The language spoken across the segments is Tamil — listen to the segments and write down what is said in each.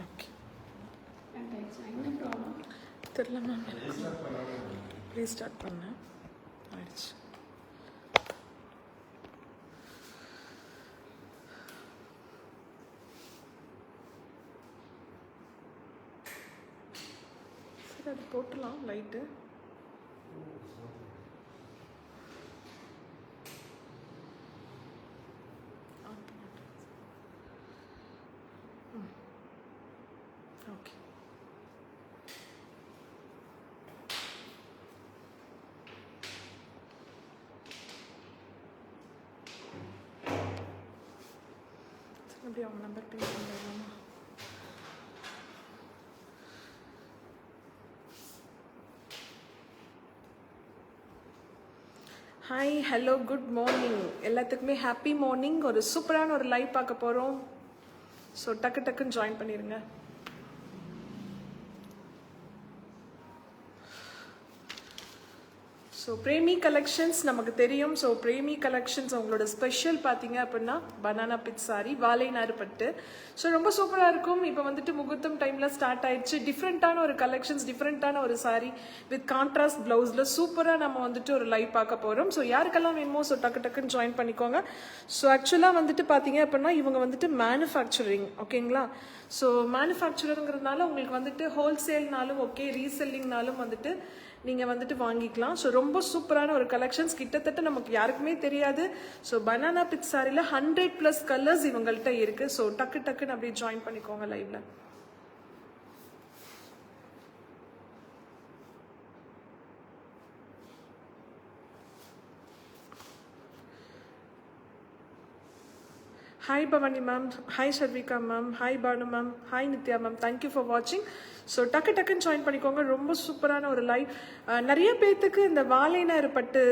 ஓகே தெரியல மேம், ரீஸ்டார்ட் பண்ணேன், ஆயிடுச்சு. சரி, அது போட்டுலாம் லைட்டு. ஓகே, அப்படி அவங்க நம்பர் பின் பண்ணிடலாமா? ஹாய், ஹலோ, குட் மார்னிங் எல்லாத்துக்குமே. Happy morning. ஒரு சூப்பரான ஒரு லைவ் பார்க்க போகிறோம். ஸோ டக்கு டக்குன்னு ஜாயின் பண்ணிடுங்க. ஸோ பிரேமி கலெக்ஷன்ஸ் நமக்கு தெரியும். ஸோ பிரேமி கலெக்ஷன்ஸ் அவங்களோட ஸ்பெஷல் பார்த்தீங்க அப்படின்னா பனானா பிட் சாரி, வாழை நார் பட்டு. ஸோ ரொம்ப சூப்பராக இருக்கும். இப்போ வந்துட்டு முகூர்த்தம் டைமில் ஸ்டார்ட் ஆயிடுச்சு. டிஃப்ரெண்ட்டான ஒரு கலெக்ஷன்ஸ், டிஃப்ரெண்ட்டான ஒரு சாரி வித் கான்ட்ராஸ்ட் ப்ளவுஸில் சூப்பராக நம்ம வந்துட்டு ஒரு லைவ் பார்க்க போகிறோம். ஸோ யாருக்கெல்லாம் வேணுமோ ஸோ டக்கு டக்குன்னு ஜாயின் பண்ணிக்கோங்க. ஸோ ஆக்சுவலாக வந்துட்டு பார்த்தீங்க அப்படின்னா இவங்க வந்துட்டு மேனுஃபேக்சரிங், ஓகேங்களா? ஸோ மேனுஃபேக்சரருங்கிறதுனால உங்களுக்கு வந்துட்டு ஹோல்சேல்னாலும் ஓகே, ரீசெல்லிங்னாலும் வந்துட்டு நீங்கள் வந்துட்டு வாங்கிக்கலாம். ஸோ ரொம்ப சூப்பரான ஒரு கலெக்ஷன்ஸ், கிட்டத்தட்ட நமக்கு யாருக்குமே தெரியாது. ஸோ பனானா பிட் சாரியில் 100+ கலர்ஸ் இவங்கள்ட்ட இருக்குது. ஸோ டக்கு டக்குன்னு அப்படியே ஜாயின் பண்ணிக்கோங்க லைவ்ல. Hi Bhavani ma'am, hi Sharvika ma'am, hi Bhanu ma'am, hi Nithya ma'am, thank you for வாட்சிங். ஸோ டக்கு டக்குன்னு ஜாயின் பண்ணிக்கோங்க. ரொம்ப சூப்பரான ஒரு லைவ். நிறைய பேர்த்துக்கு இந்த வாழை நார் பட்டு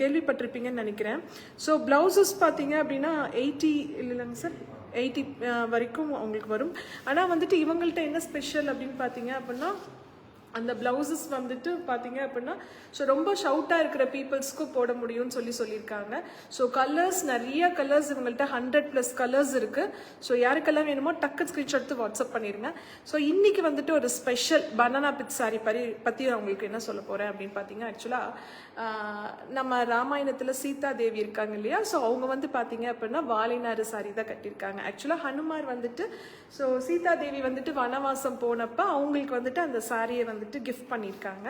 கேள்விப்பட்டிருப்பீங்கன்னு நினைக்கிறேன். ஸோ ப்ளவுசஸ் பார்த்தீங்க அப்படின்னா 80 இல்லைங்க சார், 80 வரைக்கும் அவங்களுக்கு வரும். ஆனால் வந்துட்டு இவங்கள்ட்ட என்ன ஸ்பெஷல் அப்படின்னு பார்த்தீங்க அப்படின்னா அந்த ப்ளவுசஸ் வந்துட்டு பார்த்தீங்க அப்படின்னா ஸோ ரொம்ப ஷவுட்டாக இருக்கிற பீப்புள்ஸ்க்கு போட முடியும்னு சொல்லியிருக்காங்க. ஸோ கலர்ஸ், நிறைய கலர்ஸ் இவங்கள்ட்ட 100+ கலர்ஸ் இருக்குது. ஸோ யாருக்கெல்லாம் வேணுமோ டக்கு ஸ்க்ரீன்ஷாட் எடுத்து வாட்ஸ்அப் பண்ணிடுங்க. ஸோ இன்றைக்கி வந்துட்டு ஒரு ஸ்பெஷல் பனானா பிட் சாரி பற்றி அவங்களுக்கு என்ன சொல்ல போகிறேன் அப்படின்னு பார்த்தீங்க. ஆக்சுவலாக நம்ம ராமாயணத்தில் சீதா தேவி இருக்காங்க இல்லையா? ஸோ அவங்க வந்து பார்த்தீங்க அப்படின்னா வாழை நார் சாரி தான் கட்டியிருக்காங்க. ஆக்சுவலாக ஹனுமார் வந்துட்டு ஸோ சீதா தேவி வந்துட்டு வனவாசம் போனப்போ அவங்களுக்கு வந்துட்டு அந்த சாரியை வந்துட்டு கிஃப்ட் பண்ணியிருக்காங்க.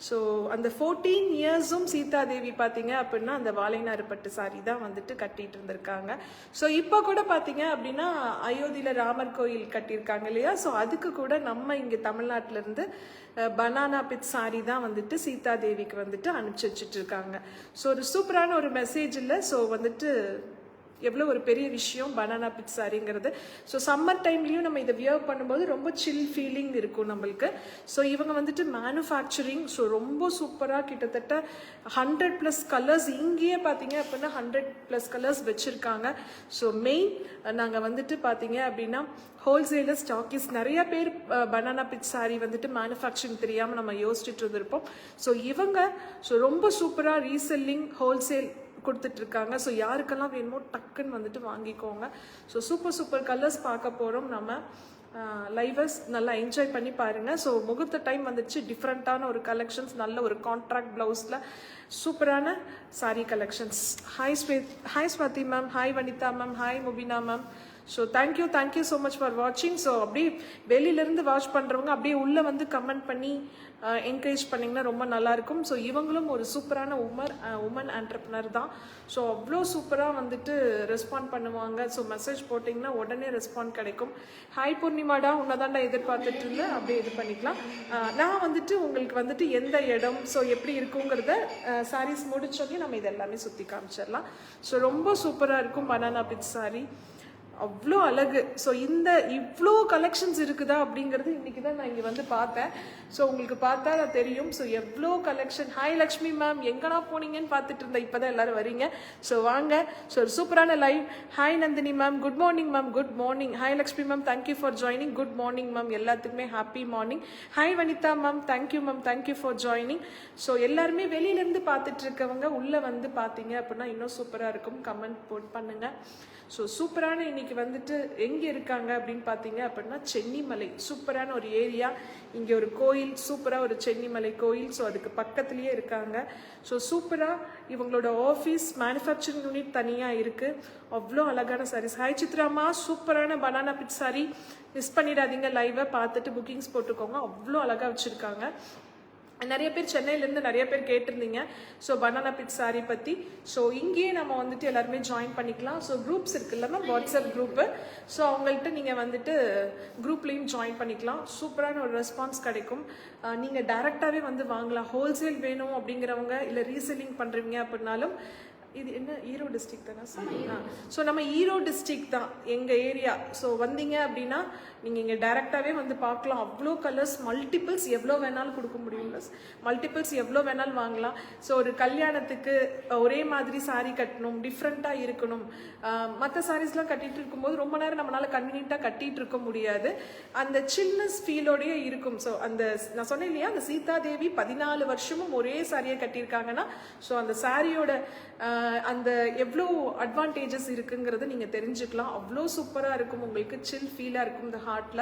ஸோ அந்த 14 இயர்ஸும் சீதா தேவி பார்த்தீங்க அப்படின்னா அந்த வாழை நார் பட்டு சாரி தான் வந்துட்டு கட்டிட்டு இருந்திருக்காங்க. ஸோ இப்போ கூட பார்த்தீங்க அப்படின்னா அயோத்தியில் ராமர் கோயில் கட்டியிருக்காங்க இல்லையா? ஸோ அதுக்கு கூட நம்ம இங்கே தமிழ்நாட்டிலேருந்து பனானா பிட் சாரி தான் வந்துட்டு சீதா தேவிக்கு வந்துட்டு அனுப்பிச்சி வச்சுட்டு இருக்காங்க. ஸோ ஒரு சூப்பரான ஒரு மெசேஜ் இல்லை. ஸோ வந்துட்டு எவ்வளோ ஒரு பெரிய விஷயம் பனானா பிட் சாரிங்கிறது. ஸோ சம்மர் டைம்லேயும் நம்ம இதை வியர் பண்ணும்போது ரொம்ப சில் ஃபீலிங் இருக்கும் நம்மளுக்கு. ஸோ இவங்க வந்துட்டு மேனுஃபேக்சரிங், ஸோ ரொம்ப சூப்பராக கிட்டத்தட்ட 100+ கலர்ஸ் இங்கேயே பார்த்தீங்க அப்படின்னா 100+ கலர்ஸ் வச்சுருக்காங்க. ஸோ மெயின் நாங்கள் வந்துட்டு பார்த்தீங்க அப்படின்னா ஹோல்சேலர் ஸ்டாக்கிஸ் நிறைய பேர் பனானா பிட் சாரி வந்துட்டு மேனுஃபேக்சரிங் தெரியாமல் நம்ம யோசிச்சுட்டு இருந்திருப்போம். ஸோ இவங்க ஸோ ரொம்ப சூப்பராக ரீசெல்லிங், ஹோல்சேல் கொடுத்துட்ருக்காங்க. ஸோ யாருக்கெல்லாம் வேணுமோ டக்குன்னு வந்துட்டு வாங்கிக்கோங்க. ஸோ சூப்பர் கலர்ஸ் பார்க்க போகிறோம் நம்ம. லைவர்ஸ் நல்லா என்ஜாய் பண்ணி பாருங்கள். ஸோ முகூர்த்த டைம் வந்துச்சு, டிஃப்ரெண்ட்டான ஒரு கலெக்ஷன்ஸ், நல்ல ஒரு கான்ட்ராக்ட் ப்ளவுஸில் சூப்பரான sari collections. Hi Swathi ma'am, hi Vanitha ma'am, hi Mubina ma'am. So thank you so much for வாட்சிங். ஸோ அப்படியே வெளியிலேருந்து வாட்ச் பண்ணுறவங்க அப்படியே உள்ளே வந்து கமெண்ட் பண்ணி என்கரேஜ் பண்ணிங்கன்னா ரொம்ப நல்லாயிருக்கும். ஸோ இவங்களும் ஒரு சூப்பரான உமன் ஆண்டர்ப்ரனர் தான். ஸோ அவ்வளோ சூப்பராக வந்துட்டு ரெஸ்பாண்ட் பண்ணுவாங்க. ஸோ மெசேஜ் போட்டிங்கன்னா உடனே ரெஸ்பாண்ட் கிடைக்கும். ஹாய் பூர்ணிமாடா, உன்னை தாண்டா எதிர்பார்த்துட்டு இருந்தேன், அப்படியே இது பண்ணிக்கலாம். நான் வந்துட்டு உங்களுக்கு வந்துட்டு எந்த இடம் ஸோ எப்படி இருக்குங்கிறத சாரீஸ் முடிச்சோடனே நம்ம இது எல்லாமே சுற்றி காமிச்சிடலாம். ஸோ ரொம்ப சூப்பராக இருக்கும் பனானா பிட் சாரி, அவ்வளோ அழகு. ஸோ இந்த இவ்வளோ கலெக்ஷன்ஸ் இருக்குதா அப்படிங்கிறது இன்றைக்கி தான் நான் இங்கே வந்து பார்த்தேன். ஸோ உங்களுக்கு பார்த்தா தான் தெரியும். ஸோ எவ்வளோ கலெக்ஷன். ஹாய் லக்ஷ்மி மேம், எங்கடா போனீங்கன்னு பார்த்துட்டு இருந்தேன், இப்போ தான் எல்லோரும் வரீங்க. ஸோ வாங்க. ஸோ ஒரு சூப்பரான live. Hi Nandhini ma'am, good morning ma'am. Good morning. Hi Lakshmi ma'am, thank you for joining. Good morning ma'am, எல்லாத்துக்குமே happy morning. Hi Vanitha ma'am, thank you ma'am, thank you for joining. So எல்லாருமே வெளியிலேருந்து பார்த்துட்டு இருக்கவங்க உள்ளே வந்து பார்த்தீங்க அப்படின்னா இன்னும் சூப்பராக இருக்கும். கமெண்ட் போட் பண்ணுங்கள். ஸோ சூப்பரான இன்னைக்கு இன்னைக்கு வந்துட்டு எங்கே இருக்காங்க அப்படின்னு பார்த்தீங்க அப்படின்னா சென்னிமலை, சூப்பரான ஒரு ஏரியா. இங்கே ஒரு கோயில், சூப்பராக ஒரு சென்னிமலை கோயில். ஸோ அதுக்கு பக்கத்துலேயே இருக்காங்க. ஸோ சூப்பராக இவங்களோட ஆஃபீஸ் மேனுஃபேக்சரிங் யூனிட் தனியாக இருக்குது. அவ்வளோ அழகான சாரீஸ். ஹாய் சித்ராமா, சூப்பரான பனானா பிட் சாரி. மிஸ் பண்ணிடாதீங்க, லைவை பார்த்துட்டு புக்கிங்ஸ் போட்டுக்கோங்க. அவ்வளோ அழகாக வச்சுருக்காங்க. நிறைய பேர் சென்னையிலேருந்து நிறைய பேர் கேட்டிருந்தீங்க ஸோ பனானா பிட் சாரி பற்றி. ஸோ இங்கேயே நம்ம வந்துட்டு எல்லாருமே ஜாயின் பண்ணிக்கலாம். ஸோ குரூப்ஸ் இருக்குல்ல மேம், வாட்ஸ்அப் குரூப்பு. ஸோ அவங்கள்ட்ட நீங்கள் வந்துட்டு குரூப்லேயும் ஜாயின் பண்ணிக்கலாம். சூப்பரான ஒரு ரெஸ்பான்ஸ் கிடைக்கும். நீங்கள் டைரெக்டாகவே வந்து வாங்கலாம். ஹோல்சேல் வேணும் அப்படிங்கிறவங்க, இல்லை ரீசெல்லிங் பண்ணுறீங்க அப்படின்னாலும். இது என்ன ஈரோடு டிஸ்ட்ரிக்ட் தானே சார்? ஸோ நம்ம ஈரோடு டிஸ்ட்ரிக்ட் தான் எங்கள் ஏரியா. ஸோ வந்தீங்க அப்படின்னா நீங்கள் இங்கே டைரெக்டாகவே வந்து பார்க்கலாம். அவ்வளோ கலர்ஸ், மல்டிபிள்ஸ் எவ்வளோ வேணாலும் கொடுக்க முடியும். ப்ளஸ் மல்டிபிள்ஸ் எவ்வளோ வேணாலும் வாங்கலாம். ஸோ ஒரு கல்யாணத்துக்கு ஒரே மாதிரி சாரீ கட்டணும், டிஃப்ரெண்ட்டாக இருக்கணும். மற்ற சாரீஸ்லாம் கட்டிகிட்டு இருக்கும்போது ரொம்ப நேரம் நம்மளால் கன்வீனியண்ட்டாக கட்டிகிட்டு இருக்க முடியாது. அந்த சில்னஸ் ஃபீலோடையே இருக்கும். ஸோ அந்த நான் சொன்னேன் இல்லையா, அந்த சீதாதேவி 14 வருஷமும் ஒரே சாரியை கட்டியிருக்காங்கன்னா ஸோ அந்த சாரியோட அந்த எவ்வளோ அட்வான்டேஜஸ் இருக்குங்கிறத நீங்கள் தெரிஞ்சுக்கலாம். அவ்வளோ சூப்பராக இருக்கும், உங்களுக்கு சில் ஃபீலாக இருக்கும் இந்த ஹார்ட்டில்.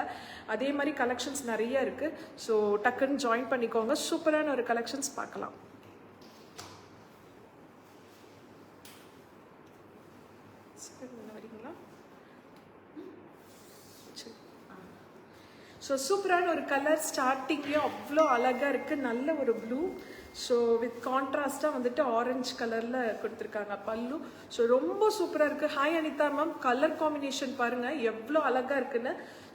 அதே மாதிரி கலெக்ஷன்ஸ் நிறைய இருக்குது. ஸோ டக்குன்னு ஜாயின் பண்ணிக்கோங்க. சூப்பரான ஒரு கலெக்ஷன்ஸ் பார்க்கலாம். வரீங்களா? ஸோ சூப்பரான ஒரு கலர், ஸ்டார்டிங்லேயும் அவ்வளோ அழகாக இருக்குது. நல்ல ஒரு ப்ளூ. ஸோ வித் கான்ட்ராஸ்டாக வந்துட்டு ஆரஞ்சு கலரில் கொடுத்துருக்காங்க பல்லு. ஸோ ரொம்ப சூப்பராக இருக்குது. Hi Anitha ma'am, colour combination பாருங்கள் எவ்வளோ அழகாக இருக்குன்னு.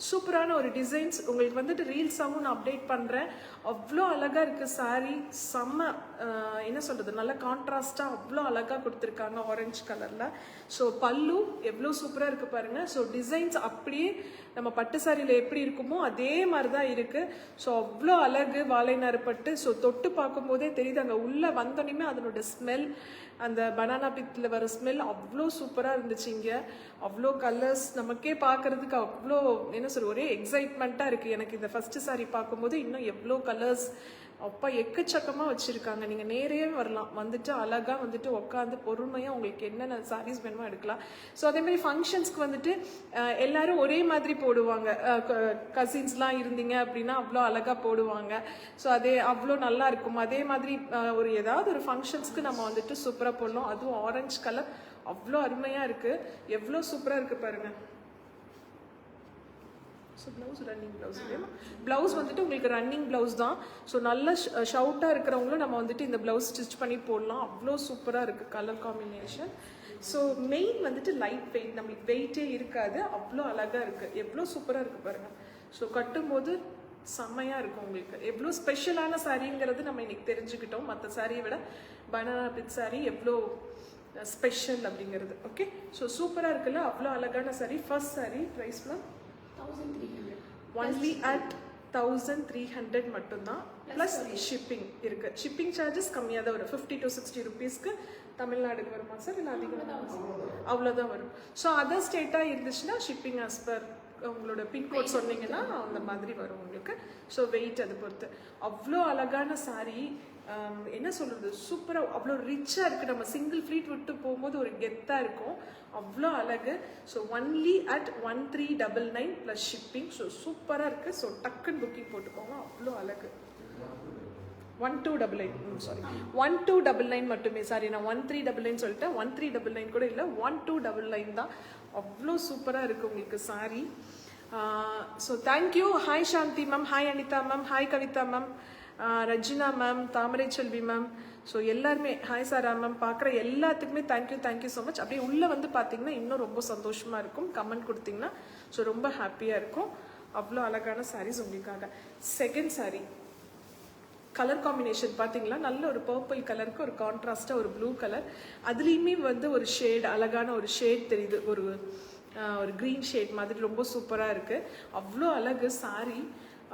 சூப்பரான ஒரு டிசைன்ஸ். உங்களுக்கு வந்துட்டு ரீல்ஸாகவும் நான் அப்டேட் பண்ணுறேன். அவ்வளோ அழகாக இருக்குது சாரீ. செம்ம என்ன சொல்கிறது, நல்ல கான்ட்ராஸ்டாக அவ்வளோ அழகாக கொடுத்துருக்காங்க ஆரஞ்சு கலரில். ஸோ பல்லு எவ்வளோ சூப்பராக இருக்குது பாருங்கள். ஸோ டிசைன்ஸ் அப்படியே நம்ம பட்டு சாரியில் எப்படி இருக்குமோ அதே மாதிரி தான் இருக்குது. ஸோ அவ்வளோ அழகு, வாழைநாறு பட்டு. ஸோ தொட்டு பார்க்கும்போதே தெரியுது, அங்கே உள்ளே வந்தோடனே அதனோட ஸ்மெல், அந்த பனானா பித்தில் வர ஸ்மெல் அவ்வளோ சூப்பராக இருந்துச்சு. இங்கே அவ்வளோ கலர்ஸ் நமக்கே பார்க்குறதுக்கு அவ்வளோ என்ன சொல்ற, ஒரே எக்ஸைட்மெண்ட்டாக இருக்குது எனக்கு. இந்த ஃபஸ்ட்டு சாரி பார்க்கும்போது இன்னும் எவ்வளோ கலர்ஸ் அப்பா எக்கச்சக்கமாக வச்சுருக்காங்க. நீங்கள் நேரே வரலாம், வந்துட்டு அழகாக வந்துட்டு உட்காந்து பொறுமையாக உங்களுக்கு என்னென்ன சாரீஸ் வேணுமோ எடுக்கலாம். ஸோ அதேமாதிரி ஃபங்க்ஷன்ஸ்க்கு வந்துட்டு எல்லோரும் ஒரே மாதிரி போடுவாங்க. கசின்ஸ்லாம் இருந்தீங்க அப்படின்னா அவ்வளோ அழகாக போடுவாங்க. ஸோ அதே அவ்வளோ நல்லா இருக்கும். அதே மாதிரி ஒரு ஏதாவது ஒரு ஃபங்க்ஷன்ஸ்க்கு நம்ம வந்துட்டு சூப்பராக போடணும். அதுவும் ஆரஞ்சு கலர் அவ்வளோ அருமையாக இருக்குது. எவ்வளோ சூப்பராக இருக்குது பாருங்கள். ஸோ ப்ளவுஸ் ரன்னிங் ப்ளவுஸ் இல்லையா? ப்ளவுஸ் வந்துட்டு உங்களுக்கு ரன்னிங் ப்ளவுஸ் தான். ஸோ நல்ல ஷவுட்டாக இருக்கிறவங்களும் நம்ம வந்துட்டு இந்த ப்ளவுஸ் ஸ்டிச் பண்ணி போடலாம். அவ்வளோ சூப்பராக இருக்குது கலர் காம்பினேஷன். ஸோ மெயின் வந்துட்டு லைட் வெயிட், நம்மளுக்கு வெயிட்டே இருக்காது. அவ்வளோ அழகாக இருக்குது, எவ்வளோ சூப்பராக இருக்குது பாருங்கள். ஸோ கட்டும்போது செம்மையாக இருக்கும் உங்களுக்கு. எவ்வளோ ஸ்பெஷலான சாரீங்கிறது நம்ம இன்னைக்கு தெரிஞ்சுக்கிட்டோம். மற்ற சாரியை விட பனானா பிட் சாரி எவ்வளோ ஸ்பெஷல் அப்படிங்கிறது. ஓகே, ஸோ சூப்பராக இருக்குல்ல, அவ்வளோ அழகான சாரி. ஃபர்ஸ்ட் சாரி ப்ரைஸ்லாம் 1300, ஒன்லி அட் 1300 மட்டும்தான். ப்ளஸ் ஷிப்பிங் இருக்குது. ஷிப்பிங் சார்ஜஸ் கம்மியாக தான் வரும். 50 to 60 ருபீஸ்க்கு தமிழ்நாடுக்கு வருமா சார், இல்லை அதிகமாக? அவ்வளோதான் வரும். ஸோ அதர் ஸ்டேட்டாக இருந்துச்சுன்னா ஷிப்பிங் ஆஸ் பர் உங்களோட பின்கோட் சொன்னீங்கன்னா அந்த மாதிரி வரும் உங்களுக்கு. ஸோ வெயிட் அதை பொறுத்து. அவ்வளோ அழகான சாரீ, என்ன சொல்கிறது, சூப்பராக அவ்வளோ ரிச்சாக இருக்குது. நம்ம சிங்கிள் ஃப்ளீட் விட்டு போகும்போது ஒரு கெத்தாக இருக்கும். அவ்வளோ அழகு. So only at 1399 plus shipping. So சூப்பராக இருக்குது. ஸோ டக்குன்னு புக்கிங் போட்டுக்கோங்க. அவ்வளோ அழகு. 1299, சாரி 1299 மட்டுமே. சாரி, நான் 1399 சொல்லிட்டேன். 1399 கூட இல்லை, 1299 தான். அவ்வளோ சூப்பராக இருக்குது உங்களுக்கு sari. So thank you. Hi Shanthi ma'am, hi Anitha ma'am, hi Kavitha ma'am, Rajina ma'am, Thamarai Selvi ma'am. So எல்லாருமே ஹாய் சாரா மேம். பார்க்குற எல்லாத்துக்குமே தேங்க்யூ ஸோ மச். அப்படியே உள்ளே வந்து பார்த்தீங்கன்னா இன்னும் ரொம்ப சந்தோஷமாக இருக்கும். கமெண்ட் கொடுத்தீங்கன்னா ஸோ ரொம்ப ஹாப்பியாக இருக்கும். அவ்வளோ அழகான சாரீஸ் உங்களுக்காக. செகண்ட் சாரீ கலர் காம்பினேஷன் பார்த்தீங்களா, நல்ல ஒரு பர்பிள் கலருக்கு ஒரு கான்ட்ராஸ்டாக ஒரு ப்ளூ கலர். அதுலேயுமே வந்து ஒரு ஷேட், அழகான ஒரு ஷேட் தெரியுது, ஒரு க்ரீன் ஷேட் மாதிரி. ரொம்ப சூப்பராக இருக்குது. அவ்வளோ அழகு சாரீ.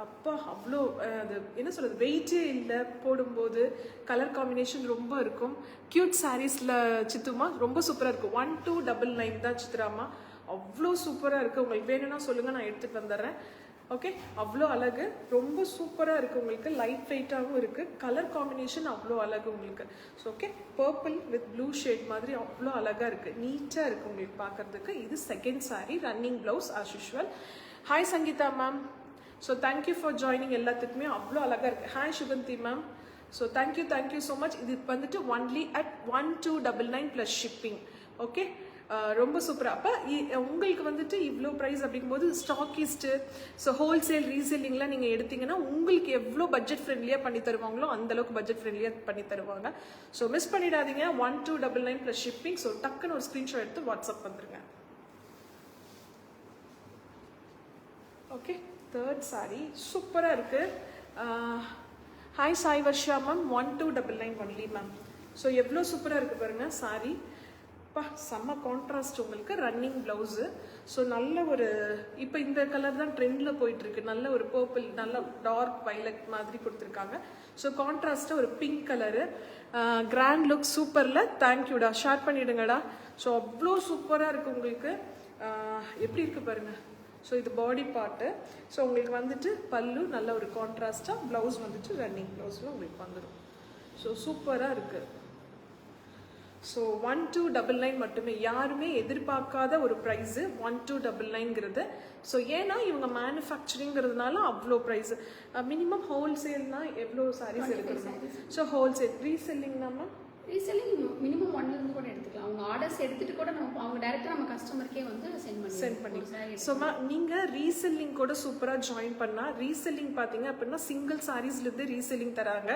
அப்பா அவ்வளோ அது என்ன சொல்கிறது, வெயிட்டே இல்லை போடும்போது. கலர் காம்பினேஷன் ரொம்ப இருக்கும். க்யூட் சாரீஸில் சித்துமா ரொம்ப சூப்பராக இருக்கும். 1299 தான் சித்ராமா. அவ்வளோ சூப்பராக இருக்குது. உங்களுக்கு வேணும்னா சொல்லுங்கள், நான் எடுத்துகிட்டு வந்துடுறேன். ஓகே, அவ்வளோ அழகு, ரொம்ப சூப்பராக இருக்குது உங்களுக்கு, லைட் வெயிட்டாகவும் இருக்குது, கலர் காம்பினேஷன் அவ்வளோ அழகு உங்களுக்கு. So okay, purple with blue shade மாதிரி அவ்வளோ அழகாக இருக்குது, நீட்டாக இருக்குது உங்களுக்கு பார்க்குறதுக்கு. இது second sari, running blouse as usual. Hi Sangeetha ma'am, so thank you for joining. எல்லாத்துக்குமே அவ்வளோ அழகாக இருக்குது. Hi Suganthi ma'am, so thank you so much. இது வந்துட்டு only at 1299 plus shipping. Okay, ரொம்ப சூப்பராக. அப்போ உங்களுக்கு வந்துட்டு இவ்வளோ ப்ரைஸ் அப்படிங்கும்போது ஸ்டாக்கிஸ்ட்டு, ஸோ ஹோல்சேல் ரீசேலிங்லாம் நீங்கள் எடுத்தீங்கன்னா உங்களுக்கு எவ்வளோ பட்ஜெட் ஃப்ரெண்ட்லியாக பண்ணி தருவாங்களோ அந்தளவுக்கு பட்ஜெட் ஃப்ரெண்ட்லியாக பண்ணி தருவாங்க. ஸோ மிஸ் பண்ணிடாதீங்க. 1299 ப்ளஸ் ஷிப்பிங். ஸோ டக்குன்னு ஒரு ஸ்க்ரீன்ஷாட் எடுத்து வாட்ஸ்அப் வந்துருங்க. ஓகே, தேர்ட் சாரி சூப்பராக இருக்குது. Hi Sai Varsha ma'am, 1299 only ma'am. So எவ்வளோ சூப்பராக இருக்குது பாருங்கள் சாரி. பா, செம்ம கான்ட்ராஸ்ட் உங்களுக்கு. Running blouse. ஸோ நல்ல ஒரு, இப்போ இந்த கலர் தான் ட்ரெண்டில் போயிட்டுருக்கு, நல்ல ஒரு பர்பிள், நல்ல டார்க் வைலட் மாதிரி கொடுத்துருக்காங்க. ஸோ கான்ட்ராஸ்ட்டாக ஒரு பிங்க் கலரு, கிராண்ட் லுக், சூப்பரில். தேங்க்யூடா, ஷேர் பண்ணிவிடுங்கடா. ஸோ அவ்வளோ சூப்பராக இருக்குது உங்களுக்கு. எப்படி இருக்குது பாருங்கள். ஸோ இது பாடி பார்ட்டு. ஸோ உங்களுக்கு வந்துட்டு பல்லு நல்ல ஒரு கான்ட்ராஸ்ட்டாக, ப்ளவுஸ் வந்துட்டு ரன்னிங் ப்ளவுஸில் உங்களுக்கு வந்துடும். ஸோ சூப்பராக இருக்குது. ஸோ 1299 மட்டுமே, யாருமே எதிர்பார்க்காத ஒரு ப்ரைஸு 1299ங்கிறது. ஸோ ஏன்னா இவங்க மேனுஃபேக்சரிங்கிறதுனால அவ்வளோ ப்ரைஸு. மினிமம் ஹோல்சேல்னால் எவ்வளோ சாரீஸ் எடுக்கணும்? So wholesale. ரீசெல்லிங்னா மேம்? ரீசெல்லிங் மினிமம் 1லேருந்து கூட எடுத்துக்கலாம். அவங்க ஆர்டர்ஸ் எடுத்துகிட்டு கூட அவங்க டேரெக்டாக நம்ம கஸ்டமருக்கே வந்து சென்ட் பண்ணி. ஸோ நீங்கள் ரீசெல்லிங் கூட சூப்பராக ஜாயின் பண்ணால், ரீசெல்லிங் பார்த்தீங்க அப்படின்னா சிங்கிள் சாரீஸ்லேருந்து ரீசெல்லிங் தராங்க.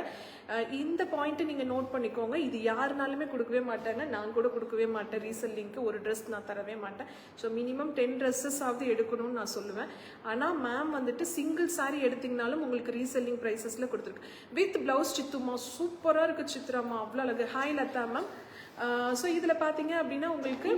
இந்த பாயிண்ட்டை நீங்கள் நோட் பண்ணிக்கோங்க. இது யாருனாலுமே கொடுக்கவே மாட்டாங்க, நான் கூட கொடுக்கவே மாட்டேன். ரீசெல்லிங்க்கு ஒரு ட்ரெஸ் நான் தரவே மாட்டேன். ஸோ மினிமம் 10 ட்ரெஸ்ஸஸாவது எடுக்கணும்னு நான் சொல்லுவேன். ஆனால் மேம் வந்துட்டு சிங்கிள் சாரீ எடுத்திங்கனாலும் உங்களுக்கு ரீசெல்லிங் ப்ரைஸஸில் கொடுத்துருக்கு. வித் ப்ளவுஸ் சித்துமா, சூப்பராக இருக்குது சித்ராமா, அவ்வளோ அழகு. Hi Latha ma'am. ஸோ இதில் பார்த்தீங்க அப்படின்னா உங்களுக்கு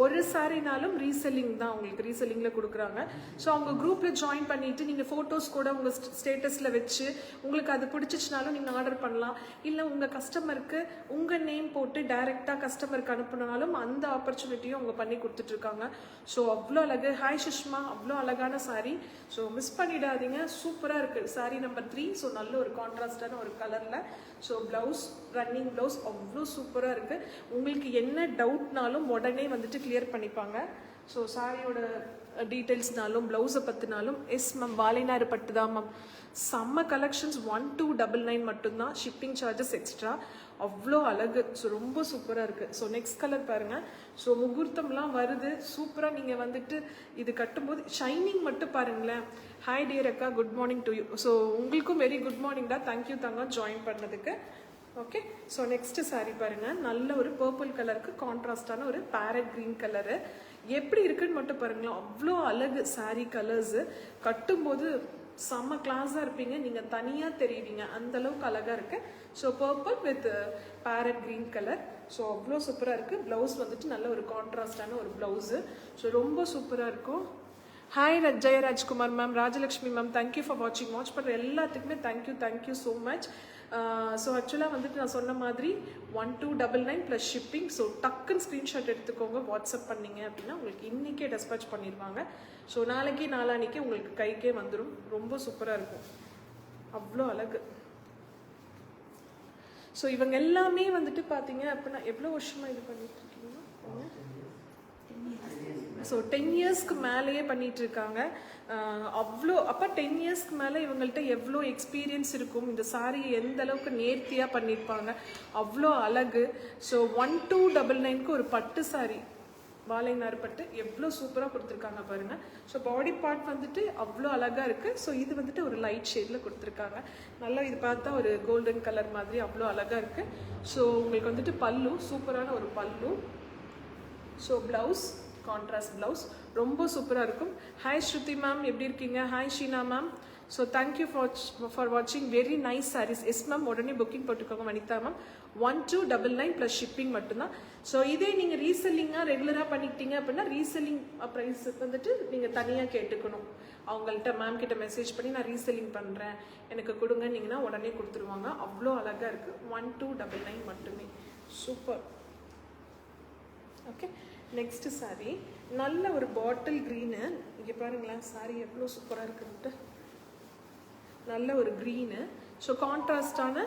ஒரு சாரினாலும் ரீசெல்லிங் தான், உங்களுக்கு ரீசெல்லிங்கில் கொடுக்குறாங்க. ஸோ அவங்க குரூப்பில் ஜாயின் பண்ணிவிட்டு நீங்கள் ஃபோட்டோஸ் கூட உங்கள் ஸ்டேட்டஸில் வச்சு உங்களுக்கு அது பிடிச்சிச்சினாலும் நீங்கள் ஆர்டர் பண்ணலாம். இல்லை உங்கள் கஸ்டமருக்கு உங்கள் நேம் போட்டு டைரெக்டாக கஸ்டமருக்கு அனுப்புனாலும் அந்த ஆப்பர்ச்சுனிட்டியும் அவங்க பண்ணி கொடுத்துட்ருக்காங்க. ஸோ அவ்வளோ அழகு. ஹாய் சுஷ்மா, அவ்வளோ அழகான சாரீ. ஸோ மிஸ் பண்ணிடாதீங்க, சூப்பராக இருக்குது. சாரீ நம்பர் 3. ஸோ நல்ல ஒரு கான்ட்ராஸ்டான ஒரு கலரில். ஸோ ப்ளவுஸ், ரன்னிங் ப்ளவுஸ் அவ்வளோ சூப்பராக இருக்குது. உங்களுக்கு என்ன டவுட்னாலும் உடனே வந்துட்டு கிளியர் பண்ணிப்பாங்க. ஸோ சாரியோட டீட்டெயில்ஸ்னாலும் ப்ளவுஸை பற்றினாலும். எஸ் மேம், வாலினாறு பட்டு தான் மேம். செம்ம கலெக்ஷன்ஸ். 1299 மட்டும்தான், ஷிப்பிங் சார்ஜஸ் எக்ஸ்ட்ரா. அவ்வளோ அழகு. ஸோ ரொம்ப சூப்பராக இருக்குது. ஸோ நெக்ஸ்ட் கலர் பாருங்கள். ஸோ முகூர்த்தம்லாம் வருது, சூப்பராக நீங்கள் வந்துட்டு இது கட்டும்போது ஷைனிங் மட்டும் பாருங்களேன். ஹாய் டியர் அக்கா, good morning to you. So உங்களுக்கும் வெரி குட் மார்னிங் தான். தேங்க்யூ தங்க ஜாயின் பண்ணதுக்கு. ஓகே, ஸோ நெக்ஸ்ட் சாரீ பாருங்கள். நல்ல ஒரு பர்பிள் கலருக்கு கான்ட்ராஸ்டான ஒரு பேரட் க்ரீன் கலரு. எப்படி இருக்குன்னு மட்டும் பாருங்களேன். அவ்வளோ அழகு சாரீ கலர்ஸு. கட்டும்போது செம்ம கிளாஸாக இருப்பீங்க, நீங்கள் தனியாக தெரிவிங்க, அந்தளவுக்கு அழகாக இருக்குது. So purple with farad green colour. So அவ்வளோ சூப்பராக இருக்குது. ப்ளவுஸ் வந்துட்டு நல்ல ஒரு கான்ட்ராஸ்டான ஒரு ப்ளவுஸு. ஸோ ரொம்ப சூப்பராக இருக்கும். Hi Jeyarajkumar ma'am, Rajalakshmi ma'am, thank you for வாட்சிங். வாட்ச் பண்ணுற எல்லாத்துக்குமே தேங்க்யூ ஸோ மச். ஸோ ஆக்சுவலாக வந்துட்டு நான் சொன்ன மாதிரி 1299 ப்ளஸ் ஷிப்பிங். ஸோ டக்குன்னு ஸ்க்ரீன்ஷாட் எடுத்துக்கோங்க, வாட்ஸ்அப் பண்ணிங்க அப்படின்னா உங்களுக்கு இன்றைக்கே டெஸ்பாச் பண்ணிடுவாங்க. ஸோ நாளைக்கு நாளானிக்கே உங்களுக்கு கைக்கே வந்துடும். ரொம்ப சூப்பராக இருக்கும், அவ்வளோ அழகு. ஸோ இவங்க எல்லாமே வந்துட்டு பார்த்தீங்க அப்படின்னா எவ்வளோ வருஷமாக இது பண்ணிட்டு இருக்கீங்கன்னா, ஸோ 10 இயர்ஸ்க்கு மேலேயே பண்ணிட்டு இருக்காங்க. அவ்வளோ அப்போ 10 இயர்ஸ்க்கு மேலே இவங்கள்ட்ட எவ்வளோ எக்ஸ்பீரியன்ஸ் இருக்கும், இந்த சாரியை எந்த அளவுக்கு நேர்த்தியாக பண்ணியிருப்பாங்க, அவ்வளோ அழகு. ஸோ 1299க்கு ஒரு பட்டு சாரி, வாழைநாறு பட்டு, எவ்வளோ சூப்பராக கொடுத்துருக்காங்க பாருங்கள். ஸோ பாடி பார்ட் வந்துட்டு அவ்வளோ அழகாக இருக்குது. ஸோ இது வந்துட்டு ஒரு லைட் ஷேடில் கொடுத்துருக்காங்க. நல்லா இது பார்த்தா ஒரு கோல்டன் கலர் மாதிரி அவ்வளோ அழகாக இருக்குது. ஸோ உங்களுக்கு வந்துட்டு பல்லு, சூப்பரான ஒரு பல்லு. ஸோ ப்ளவுஸ், கான்ட்ராஸ்ட் ப்ளவுஸ், ரொம்ப சூப்பராக இருக்கும். ஹாய் ஸ்ருதி மேம், எப்படி இருக்கீங்க? Hi Sheena ma'am. So thank you for வாட்சிங். Very nice saris. Yes ma'am, உடனே புக்கிங் போட்டுக்கோங்க. வனிதா மேம். 1299 ப்ளஸ் ஷிப்பிங் மட்டும்தான். ஸோ இதே நீங்கள் ரீசெல்லிங்காக ரெகுலராக பண்ணிக்கிட்டீங்க அப்படின்னா ரீசெல்லிங் ப்ரைஸ் வந்துட்டு நீங்கள் தனியாக கேட்டுக்கணும். அவங்கள்ட்ட மேம் கிட்ட மெசேஜ் பண்ணி நான் ரீசெல்லிங் பண்ணுறேன் எனக்கு கொடுங்கன்னீங்கன்னா உடனே கொடுத்துருவாங்க. அவ்வளோ அழகாக இருக்குது. 1299 மட்டுமே. சூப்பர். ஓகே, நெக்ஸ்ட் saree நல்ல ஒரு பாட்டில் க்ரீனு. இங்கே பாருங்களேன் saree எவ்வளோ சூப்பராக இருக்குன்ட்டு. நல்ல ஒரு க்ரீனு. ஸோ கான்ட்ராஸ்டான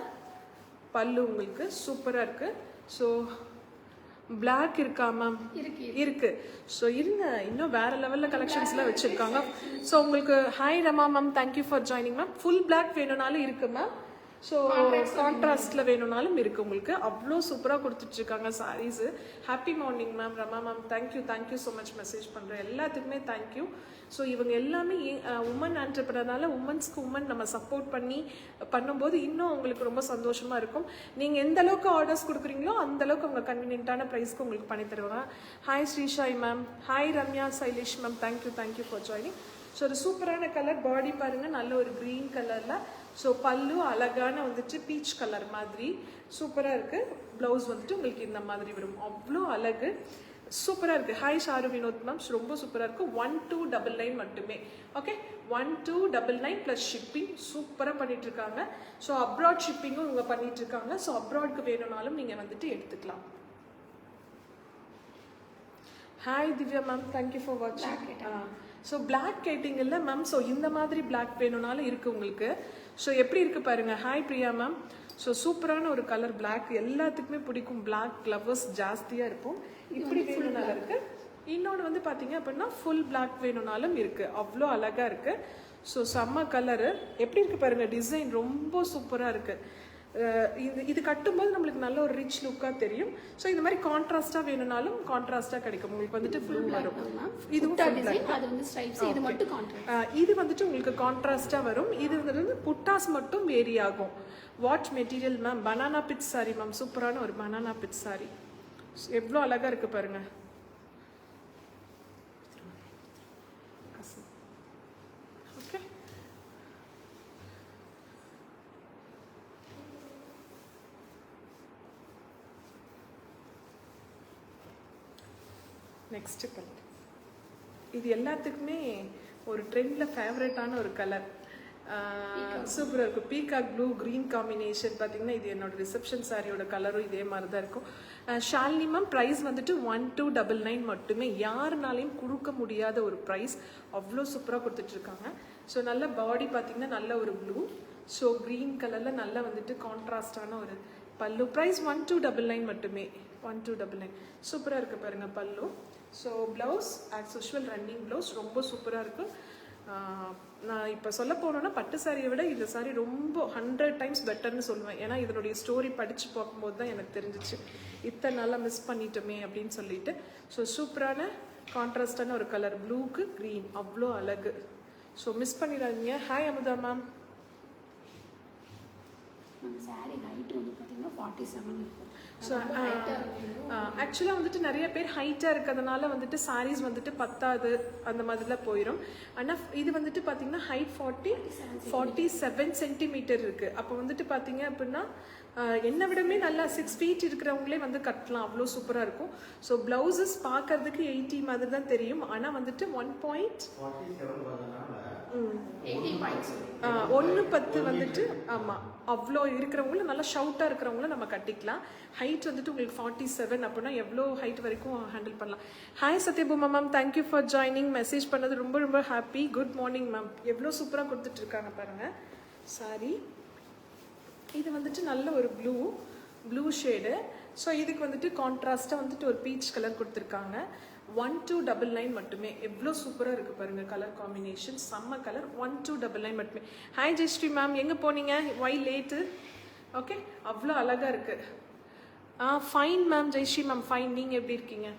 பல்லு உங்களுக்கு சூப்பராக இருக்குது. ஸோ பிளாக் இருக்கா மேம்? இருக்கு. ஸோ இருங்க, இன்னும் வேற லெவலில் கலெக்ஷன்ஸ்லாம் வச்சுருக்காங்க. ஸோ உங்களுக்கு hi Rama ma'am, thank you for joining ma'am. Full black வேணும்னாலும் இருக்கு மேம். ஸோ கான்ட்ராஸ்டில் வேணும்னாலும் இருக்குது உங்களுக்கு. அவ்வளோ சூப்பராக கொடுத்துட்ருக்காங்க saris. Happy morning ma'am Rama ma'am, thank you so much message பண்ணுறேன் எல்லாத்துக்குமே தேங்க்யூ. ஸோ இவங்க எல்லாமே உமன் ஆண்டர்பிரனர்னால உமன்ஸ்க்கு உமன் நம்ம சப்போர்ட் பண்ணி பண்ணும்போது இன்னும் உங்களுக்கு ரொம்ப சந்தோஷமாக இருக்கும். நீங்கள் எந்த அளவுக்கு ஆர்டர்ஸ் கொடுக்குறீங்களோ அந்தளவுக்கு அவங்க கன்வீனியன்ட்டான ப்ரைஸ்க்கு உங்களுக்கு பண்ணி தருவாங்க. Hi Srishai ma'am, hi Ramya Sailesh ma'am, thank you for joining. So ஒரு சூப்பரான கலர், பாடி பாருங்கள் நல்ல ஒரு க்ரீன் கலரில். ஸோ பல்லு அழகான வந்துட்டு பீச் கலர் மாதிரி சூப்பராக இருக்குது. ப்ளவுஸ் வந்துட்டு உங்களுக்கு இந்த மாதிரி வரும். அவ்வளோ அழகு, சூப்பராக இருக்குது. ஹாய் ஷாரு வினோத் மேம், ரொம்ப சூப்பராக இருக்குது. 1299 மட்டுமே. ஓகே, 1299 ப்ளஸ் ஷிப்பிங் சூப்பராக பண்ணிகிட்ருக்காங்க. ஸோ அப்ராட் ஷிப்பிங்கும் இவங்க பண்ணிகிட்ருக்காங்க. ஸோ அப்ராட்க்கு வேணும்னாலும் நீங்கள் வந்துட்டு எடுத்துக்கலாம். Hi Divya ma'am, thank you for வாட்சிங். ஸோ பிளாக் கேட்டிங்கல்ல மேம், ஸோ இந்த மாதிரி பிளாக் வேணும்னாலும் இருக்குது உங்களுக்கு. ஸோ எப்படி இருக்குது பாருங்கள். Hi Priya ma'am. ஸோ சூப்பரான ஒரு கலர் பிளாக், எல்லாத்துக்குமே பிடிக்கும். பிளாக் லவர்ஸ் ஜாஸ்தியாக இருக்கும். இப்படி வேணும்னாலும் இருக்குது. இன்னொன்று வந்து பார்த்தீங்க அப்படின்னா ஃபுல் பிளாக் வேணும்னாலும் இருக்குது. அவ்வளோ அழகாக இருக்குது. ஸோ செம்ம கலரு, எப்படி இருக்குது பாருங்கள். டிசைன் ரொம்ப சூப்பராக இருக்குது. இது கட்டும்போது நம்மளுக்கு நல்ல ஒரு ரிச் லுக்காக தெரியும். ஸோ இந்த மாதிரி கான்ட்ராஸ்டாக வேணும்னாலும் கான்ட்ராஸ்டாக கிடைக்கும் உங்களுக்கு. வந்துட்டு ப்ளூ வரும். இதுவும் இது வந்துட்டு உங்களுக்கு கான்ட்ராஸ்டாக வரும். இது வந்து புட்டாஸ் மட்டும் வேரி ஆகும். What material ma'am? Banana bit sorry ma'am, சூப்பரான ஒரு பனானா பிட் சாரி. எவ்வளோ அழகாக இருக்குது பாருங்கள். Okay, next colour. இது எல்லாத்துக்குமே ஒரு ட்ரெண்டில் ஃபேவரட்டான ஒரு கலர். சூப்பராக இருக்கும். பீகாக் ப்ளூ க்ரீன் காம்பினேஷன் பார்த்தீங்கன்னா இது என்னோட ரிசப்ஷன் சாரியோட கலரும் இதே மாதிரி தான் இருக்கும். ஷாலினி மேம், ப்ரைஸ் வந்துட்டு 1299 மட்டுமே. யாருனாலையும் கொடுக்க முடியாத ஒரு ப்ரைஸ். அவ்வளோ சூப்பராக கொடுத்துட்ருக்காங்க. ஸோ நல்ல பாடி பார்த்தீங்கன்னா நல்ல ஒரு ப்ளூ. ஸோ க்ரீன் கலரில் நல்லா வந்துட்டு கான்ட்ராஸ்டான ஒரு பல்லு. ப்ரைஸ் 1299 மட்டுமே. 1299 சூப்பராக இருக்குது பாருங்கள் பல்லு. So blouse as usual running blouse ரொம்ப சூப்பராக இருக்குது. நான் இப்போ சொல்ல போனோன்னா பட்டு சாரியை விட இந்த சாரி ரொம்ப 100 டைம்ஸ் பெட்டர்னு சொல்லுவேன். ஏன்னா இதனுடைய ஸ்டோரி படித்து பார்க்கும்போது தான் எனக்கு தெரிஞ்சிச்சு இத்தனை நாளாக மிஸ் பண்ணிட்டோமே அப்படின்னு சொல்லிட்டு. ஸோ சூப்பரான கான்ட்ராஸ்டான ஒரு கலர், ப்ளூக்கு க்ரீன், அவ்வளோ அழகு. ஸோ மிஸ் பண்ணிடாதீங்க. Hi Amudha ma'am. Sari height வந்து பார்த்தீங்கன்னா 47 இருக்கும். ஸோ ஆக்சுவலாக வந்துட்டு நிறைய பேர் ஹைட்டாக இருக்கிறதுனால வந்துட்டு சாரீஸ் வந்துட்டு பத்தாது அந்த மாதிரிலாம் போயிடும். ஆனால் இது வந்துட்டு பார்த்தீங்கன்னா ஹைட் 47 சென்டிமீட்டர் இருக்குது. அப்போ வந்துட்டு பார்த்தீங்க அப்படின்னா என்னை விடமே நல்லா 6 feet இருக்கிறவங்களே வந்து கட்டலாம். அவ்வளோ சூப்பராக இருக்கும். ஸோ ப்ளவுசஸ் பார்க்கறதுக்கு 80 மாதிரி தான் தெரியும். ஆனால் வந்துட்டு 1.10 வந்துட்டு ஆமாம் அவ்வளோ இருக்கிறவங்களும் நல்லா ஷவுட்டாக இருக்கிறவங்களும் நம்ம கட்டிக்கலாம். ஹைட் வந்துட்டு உங்களுக்கு 47 அப்படின்னா எவ்வளோ ஹைட் வரைக்கும் ஹேண்டில் பண்ணலாம். Hi Sathyabhama ma'am, thank you for joining. Message பண்ணது ரொம்ப ரொம்ப ஹாப்பி. Good morning ma'am. எவ்வளோ சூப்பராக கொடுத்துட்ருக்காங்க பாருங்கள் சாரி. இது வந்துட்டு நல்ல ஒரு ப்ளூ ஷேடு. ஸோ இதுக்கு வந்துட்டு கான்ட்ராஸ்ட்டாக வந்துட்டு ஒரு பீச் கலர் கொடுத்துருக்காங்க. 1299 மட்டுமே. எவ்வளோ சூப்பராக இருக்குது பாருங்கள் கலர் காம்பினேஷன், செம்ம கலர். 1299 மட்டுமே. ஹாய் ஜெயஸ்ரீ மேம், எங்கே போனீங்க? Y late? ஓகே, அவ்வளோ அழகாக இருக்குது. Fine ma'am, Jayashree ma'am fine. நீங்கள் எப்படி இருக்கீங்க?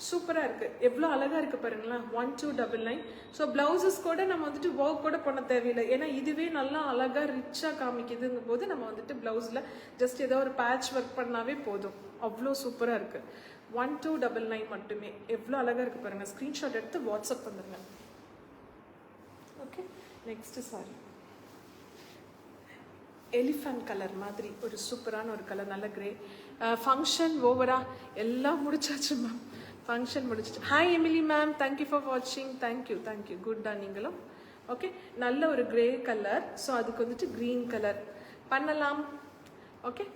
சூப்பராக இருக்குது. எவ்வளோ அழகாக இருக்குது பாருங்களேன். 1299. ஸோ ப்ளவுசஸ் கூட நம்ம வந்துட்டு ஒர்க் கூட பண்ண தேவையில்லை. ஏன்னா இதுவே நல்லா அழகாக ரிச்சாக காமிக்குதுங்கும் போது நம்ம வந்துட்டு ப்ளவுஸில் ஜஸ்ட் ஏதோ ஒரு பேட்ச் ஒர்க் பண்ணாவே போதும். அவ்வளோ சூப்பராக இருக்குது. 1299 மட்டுமே. எவ்வளோ அழகாக இருக்குது பாருங்கள். ஸ்க்ரீன்ஷாட் எடுத்து வாட்ஸ்அப் பண்ணுங்க. Okay, next sorry elephant colour மாதிரி ஒரு சூப்பரான ஒரு கலர், நல்ல கிரே. ஃபங்க்ஷன் ஓவரா எல்லாம் முடிச்சாச்சு மேம். ஃபங்க்ஷன் முடிச்சிட்டு. Hi Emily ma'am, thank you for வாட்சிங். தேங்க்யூ குட்டா நீங்களும். ஓகே, நல்ல ஒரு கிரே கலர். ஸோ அதுக்கு வந்துட்டு க்ரீன் கலர் பண்ணலாம். ஓகே,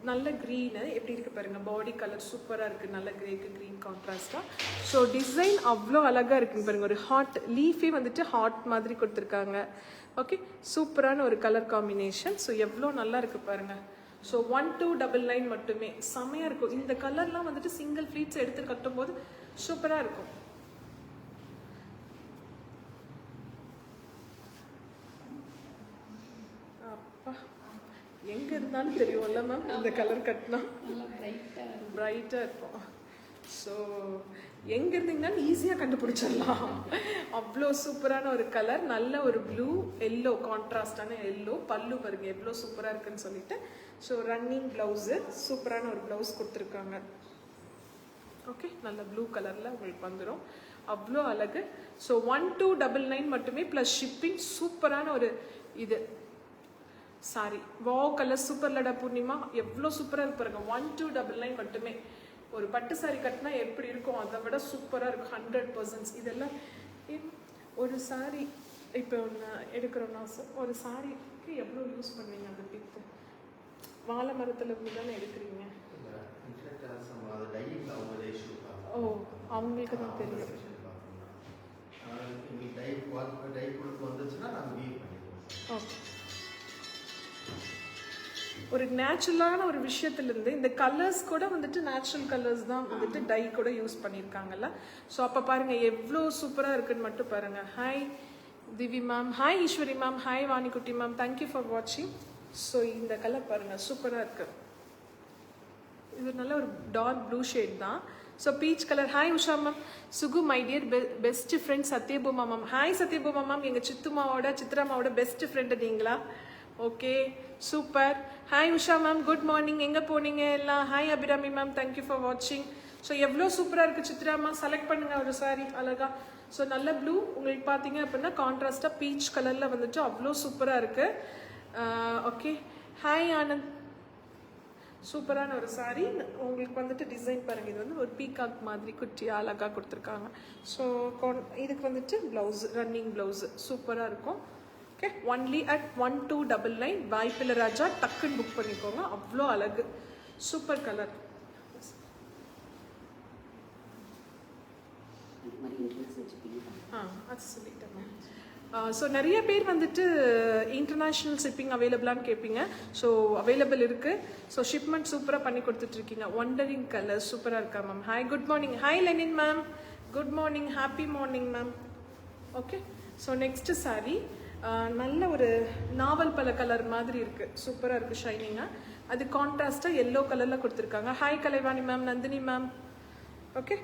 நல்ல க்ரீனு எப்படி இருக்குது பாருங்கள், பாடி கலர் சூப்பராக இருக்குது, நல்ல கிரேக்கு க்ரீன் கான்ட்ராஸ்டாக. ஸோ டிசைன் அவ்வளோ அழகாக இருக்குங்க பாருங்கள். ஒரு ஹாட் லீஃபே வந்துட்டு ஹாட் மாதிரி கொடுத்துருக்காங்க. ஓகே, சூப்பரான ஒரு கலர் காம்பினேஷன். ஸோ எவ்வளோ நல்லா இருக்குது பாருங்கள். ஸோ 1299 மட்டுமே, செமையாக இருக்கும். இந்த கலர்லாம் வந்துட்டு சிங்கிள் ஃப்ளீட்ஸ் எடுத்து கட்டும்போது சூப்பராக இருக்கும். அப்பா, எங்கே இருந்தாலும் தெரியும்ல மேம் இந்த கலர் கட்டினா பிரைட்டாக இருக்கும். ஸோ எங்கே இருந்தீங்கன்னாலும் ஈஸியாக கண்டுபிடிச்சிடலாம். அவ்வளோ சூப்பரான ஒரு கலர், நல்ல ஒரு ப்ளூ எல்லோ கான்ட்ராஸ்டான எல்லோ. பல்லு பாருங்க எவ்வளோ சூப்பராக இருக்குன்னு சொல்லிட்டு. ஸோ ரன்னிங் ப்ளவுஸு, சூப்பரான ஒரு ப்ளவுஸ் கொடுத்துருக்காங்க. ஓகே, நல்ல ப்ளூ கலரில் உங்களுக்கு வந்துடும். அவ்வளோ அழகு. ஸோ 1299 மட்டுமே ப்ளஸ் ஷிப்பிங். சூப்பரான ஒரு இது சாரி, வாவ் கலர் சூப்பர் லடா பூர்ணிமா, எவ்வளோ சூப்பராக இருக்கு பாருங்க. 1299 மட்டுமே. ஒரு பட்டு சாரி கட்டினா எப்படி இருக்கும் அதை விட சூப்பராக இருக்கும் 100%. இதெல்லாம் ஒரு சாரி இப்போ ஒன்று எடுக்கிறோன்னா ஒரு சாரிக்கு எவ்வளோ யூஸ் பண்ணுவீங்க அந்த பிக்கு? வாழை மரத்தில் இருந்து தானே எடுக்கிறீங்க. ஓ, அவங்களுக்கு தான் தெரியும். ஓகே, ஒரு நேச்சுரலான ஒரு விஷயத்துலேருந்து இந்த கலர்ஸ் கூட வந்துட்டு நேச்சுரல் கலர்ஸ் தான் வந்துட்டு டை கூட யூஸ் பண்ணியிருக்காங்கல்ல. ஸோ அப்போ பாருங்கள் எவ்வளோ சூப்பராக இருக்குன்னு மட்டும் பாருங்கள். Hi Divi ma'am, hi Eswari ma'am, hi வாணிக்குட்டி மேம், தேங்க்யூ ஃபார் வாட்சிங். ஸோ இந்த கலர் பாருங்கள் சூப்பராக இருக்குது. இது நல்ல ஒரு டார்க் ப்ளூ ஷேட் தான். So peach colour. Hi Usha ma'am. Sugu my dear best friend Sathyabhama ma'am. Hi Sathyabhama ma'am, எங்கள் சித்துமாவோட சித்ராமாவோட பெஸ்ட் ஃப்ரெண்டு நீங்களா? Okay, super. Hi Usha ma'am, good morning. எங்கே போனீங்க எல்லாம்? Hi Abirami ma'am, thank you for வாட்சிங். ஸோ எவ்வளோ சூப்பராக இருக்குது சித்ராமா. செலக்ட் பண்ணுங்கள் ஒரு சாரி அழகா. ஸோ நல்ல ப்ளூ உங்களுக்கு பார்த்தீங்க அப்படின்னா கான்ட்ராஸ்டாக பீச் கலரில் வந்துட்டு அவ்வளோ சூப்பராக இருக்குது. Okay, hi Anand. சூப்பரான ஒரு சாரி உங்களுக்கு வந்துட்டு டிசைன் பாருங்கள். இது வந்து ஒரு பீகாக் மாதிரி குட்டியாக அழகாக கொடுத்துருக்காங்க. ஸோ இதுக்கு வந்துட்டு ப்ளவுஸு, ரன்னிங் ப்ளவுஸு சூப்பராக இருக்கும். Okay, only at 1299. வாய்ப்பில்லை ராஜா, டக்குன்னு புக் பண்ணிக்கோங்க. அவ்வளோ அழகு, சூப்பர் கலர். அது சொல்லிட்டேன். ஸோ நிறைய பேர் வந்துட்டு இன்டர்நேஷ்னல் ஷிப்பிங் அவைலபிளான்னு கேட்பீங்க. ஸோ அவைலபிள் இருக்குது. ஸோ ஷிப்மெண்ட் சூப்பராக பண்ணி கொடுத்துட்ருக்கீங்க. ஒண்டரிங் கலர் சூப்பராக இருக்கா ma'am. Hi, good morning. Hi Lenin ma'am, good morning, happy morning ma'am. Okay, so next sorry நல்ல ஒரு நாவல் பல கலர் மாதிரி இருக்குது, சூப்பராக இருக்குது ஷைனிங்காக. அது கான்ட்ராஸ்ட்டாக எல்லோ கலரில் கொடுத்துருக்காங்க. Hi Kalaivani ma'am, Nandini ma'am. Okay,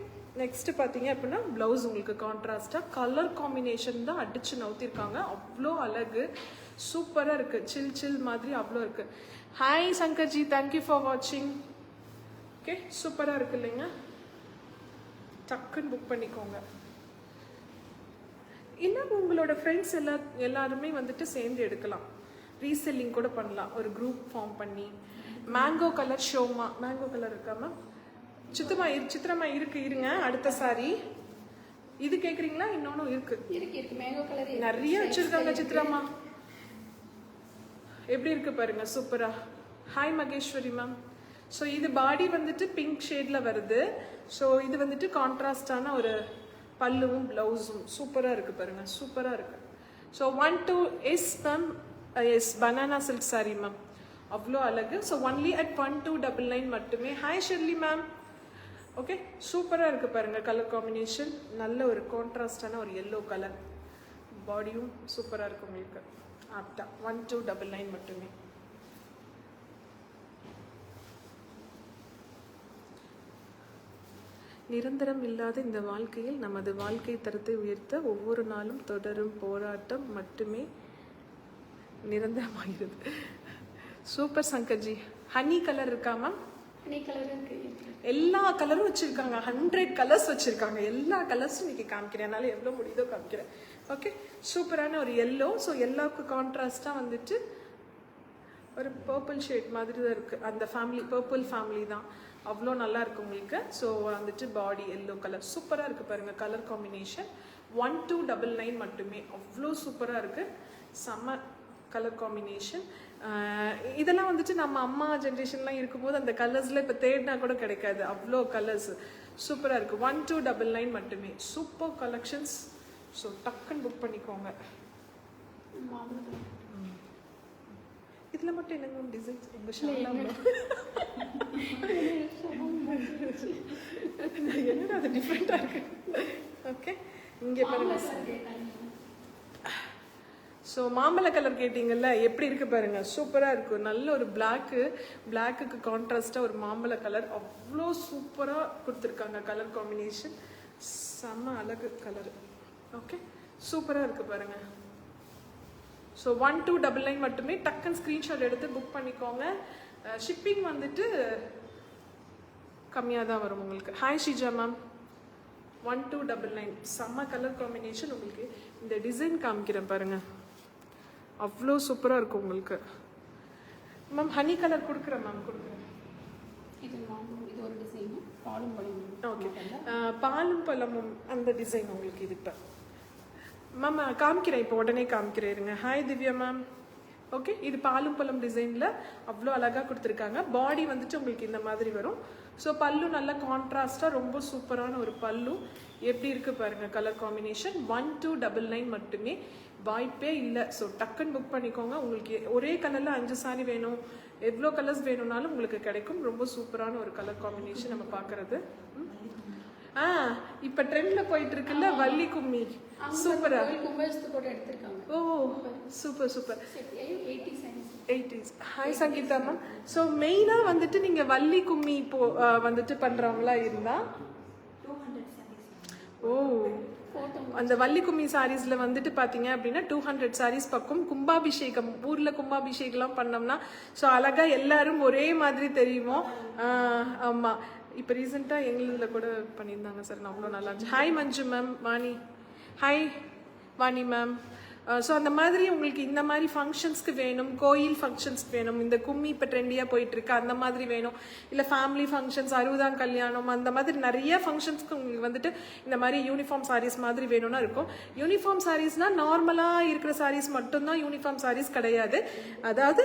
next பார்த்தீங்க அப்படின்னா ப்ளவுஸ் உங்களுக்கு கான்ட்ராஸ்டாக கலர் காம்பினேஷன் தான் அடித்து நவுத்திருக்காங்க. அவ்வளோ அழகு, சூப்பராக இருக்குது. சில் சில் மாதிரி அவ்வளோ இருக்குது. ஹாய் சங்கர்ஜி, தேங்க்யூ ஃபார் வாட்சிங். ஓகே, சூப்பராக இருக்குது இல்லைங்க. டக்குன்னு புக் பண்ணிக்கோங்க. இன்னும் உங்களோட ஃப்ரெண்ட்ஸ் எல்லாருமே வந்துட்டு சேர்ந்து எடுக்கலாம். ரீசெல்லிங் கூட பண்ணலாம், ஒரு குரூப் ஃபார்ம் பண்ணி. மேங்கோ கலர் ஷோமா, மேங்கோ கலர் இருக்காமா? சித்திரமா இருக்கு, இருங்க. அடுத்த சாரி இது கேக்குறீங்களா? இன்னொன்னும் இருக்கு மேங்கோ கலர் நிறைய வச்சிருக்காங்க. சித்திரமா எப்படி இருக்கு பாருங்க, சூப்பரா. Hi Maheswari ma'am. ஸோ இது பாடி வந்துட்டு பிங்க் ஷேட்ல வருது. ஸோ இது வந்துட்டு கான்ட்ராஸ்டான ஒரு பல்லுவும் பிளவுஸும் சூப்பரா இருக்கு பாருங்க, சூப்பரா இருக்கு. So 12 yes ma'am, yes banana silk sari ma'am, அவ்வளோ அழகு. ஸோ ஒன்லி அட் 1299 மட்டுமே. Hi Shirley ma'am. ஓகே, சூப்பராக இருக்குது பாருங்கள் கலர் காம்பினேஷன். நல்ல ஒரு கான்ட்ராஸ்டான ஒரு எல்லோ கலர். பாடியும் சூப்பராக இருக்குது உங்களுக்கு. ஆப்டா 1299 மட்டுமே. நிரந்தரம் இல்லாத இந்த வாழ்க்கையில் நமது வாழ்க்கை தரத்தை உயர்த்த ஒவ்வொரு நாளும் தொடரும் போராட்டம் மட்டுமே நிரந்தரமாகிறது. சூப்பர் சங்கர்ஜி. ஹனி கலர் இருக்காமா? எல்லா கலரும் வச்சிருக்காங்க. 100 கலர்ஸ் வச்சிருக்காங்க. எல்லா கலர்ஸும் இன்னைக்கு காமிக்கிறேன், என்னால் எவ்வளோ முடியுதோ காமிக்கிறேன். ஓகே, சூப்பரான ஒரு எல்லோ. ஸோ எல்லாருக்கும் கான்ட்ராஸ்டாக வந்துட்டு ஒரு பர்பிள் ஷேட் மாதிரி தான் இருக்குது. அந்த ஃபேமிலி பர்பிள் ஃபேமிலி தான், அவ்வளோ நல்லா இருக்கு உங்களுக்கு. ஸோ வந்துட்டு பாடி எல்லோ கலர் சூப்பராக இருக்குது பாருங்கள் கலர் காம்பினேஷன். 1299 மட்டுமே, அவ்வளோ சூப்பராக இருக்குது. செம்ம கலர் காம்பினேஷன். இதெல்லாம் வந்துட்டு நம்ம அம்மா ஜென்ரேஷன்லாம் இருக்கும்போது அந்த கலர்ஸில் இப்போ தேடினா கூட கிடைக்காது, அவ்வளோ கலர்ஸ் சூப்பராக இருக்குது. 1299 மட்டுமே. Super collections. ஸோ டக்குன்னு புக் பண்ணிக்கோங்க. இதில் மட்டும் என்னங்க டிசைன்ஸ் உங்கள் ஷாலில் என்னடா அது டிஃப்ரெண்ட்டாக இருக்கு. ஓகே, இங்கே பாருங்க. ஸோ மாம்பழ கலர் கேட்டிங்கல்ல, எப்படி இருக்குது பாருங்கள், சூப்பராக இருக்கும். நல்ல ஒரு பிளாக்குக்கு கான்ட்ராஸ்டாக ஒரு மாம்பழ கலர், அவ்வளோ சூப்பராக கொடுத்துருக்காங்க. கலர் காம்பினேஷன் செம்ம அழகு கலர். ஓகே, சூப்பராக இருக்குது பாருங்கள். ஸோ 1299 மட்டுமே. டக்குன்னு ஸ்க்ரீன்ஷாட் எடுத்து புக் பண்ணிக்கோங்க. ஷிப்பிங் வந்துட்டு கம்மியாக தான் வரும் உங்களுக்கு. Hi ஷிஜா ma'am. 1299 செம்ம கலர் காம்பினேஷன். உங்களுக்கு இந்த டிசைன் காமிக்கிறேன் பாருங்கள், அவ்வளோ சூப்பராக இருக்கும் உங்களுக்கு. மேம் ஹனி கலர் கொடுக்குறேன் மேம், கொடுக்குறேன். இது ஒரு டிசைன் பாலும் பழமும். ஓகே, பாலும் பழமும் அந்த டிசைன் உங்களுக்கு இது. இப்போ மேம் காமிக்கிறேன், இப்போ உடனே காமிக்கிறேன் இருங்க. Hi Divya ma'am. ஓகே, இது பாலும் பழம் டிசைனில் அவ்வளோ அழகாக கொடுத்துருக்காங்க. பாடி வந்துட்டு உங்களுக்கு இந்த மாதிரி வரும். ஸோ பல்லு நல்லா கான்ட்ராஸ்டாக ரொம்ப சூப்பரான ஒரு பல்லு. எப்படி இருக்குது பாருங்கள் கலர் காம்பினேஷன். 1299 மட்டுமே, வாய்ப்பே இல்லை. ஸோ டக்குன்னு புக் பண்ணிக்கோங்க. உங்களுக்கு ஒரே கலரில் 5 சாரி வேணும், எவ்வளோ கலர்ஸ் வேணும்னாலும் உங்களுக்கு கிடைக்கும். ரொம்ப சூப்பரான ஒரு கலர் காம்பினேஷன் நம்ம பார்க்குறது. இப்போ ட்ரெண்டில் போயிட்டு இருக்குல்ல வள்ளி கும்மி, சூப்பரா. Oh super super. 80s. Hi Sangeetha ma'am. So மெயினாக வந்துட்டு நீங்கள் வள்ளி கும்மி இப்போ வந்துட்டு பண்ணுறவங்களா இருந்தால், ஓ அந்த வள்ளி கும்மி சாரீஸில் வந்துட்டு பார்த்தீங்க அப்படின்னா 200 சாரீஸ் பக்கம் கும்பாபிஷேகம், ஊரில் கும்பாபிஷேகம்லாம் பண்ணோம்னா ஸோ அழகாக எல்லாரும் ஒரே மாதிரி தெரியுமோ. ஆமாம், இப்போ ரீசெண்டாக எங்களில் கூட பண்ணியிருந்தாங்க சார், அவ்வளோ நல்லா இருந்துச்சு. Hi Manju ma'am. Vani. Hi Vani ma'am. So அந்த மாதிரி உங்களுக்கு இந்த மாதிரி ஃபங்க்ஷன்ஸ்க்கு வேணும், கோயில் ஃபங்க்ஷன்ஸ்க்கு வேணும், இந்த கும்மி இப்போ ட்ரெண்டியாக போயிட்டுருக்கு அந்த மாதிரி வேணும், இல்லை ஃபேமிலி ஃபங்க்ஷன்ஸ், 60ஆம் கல்யாணம், அந்த மாதிரி நிறைய ஃபங்க்ஷன்ஸ்க்கு உங்களுக்கு வந்துட்டு இந்த மாதிரி யூனிஃபார்ம் சாரீஸ் மாதிரி வேணும்னா இருக்கும். யூனிஃபார்ம் சாரீஸ்னால் நார்மலாக இருக்கிற சாரீஸ் மட்டும்தான் யூனிஃபார்ம் சாரீஸ் கிடையாது. அதாவது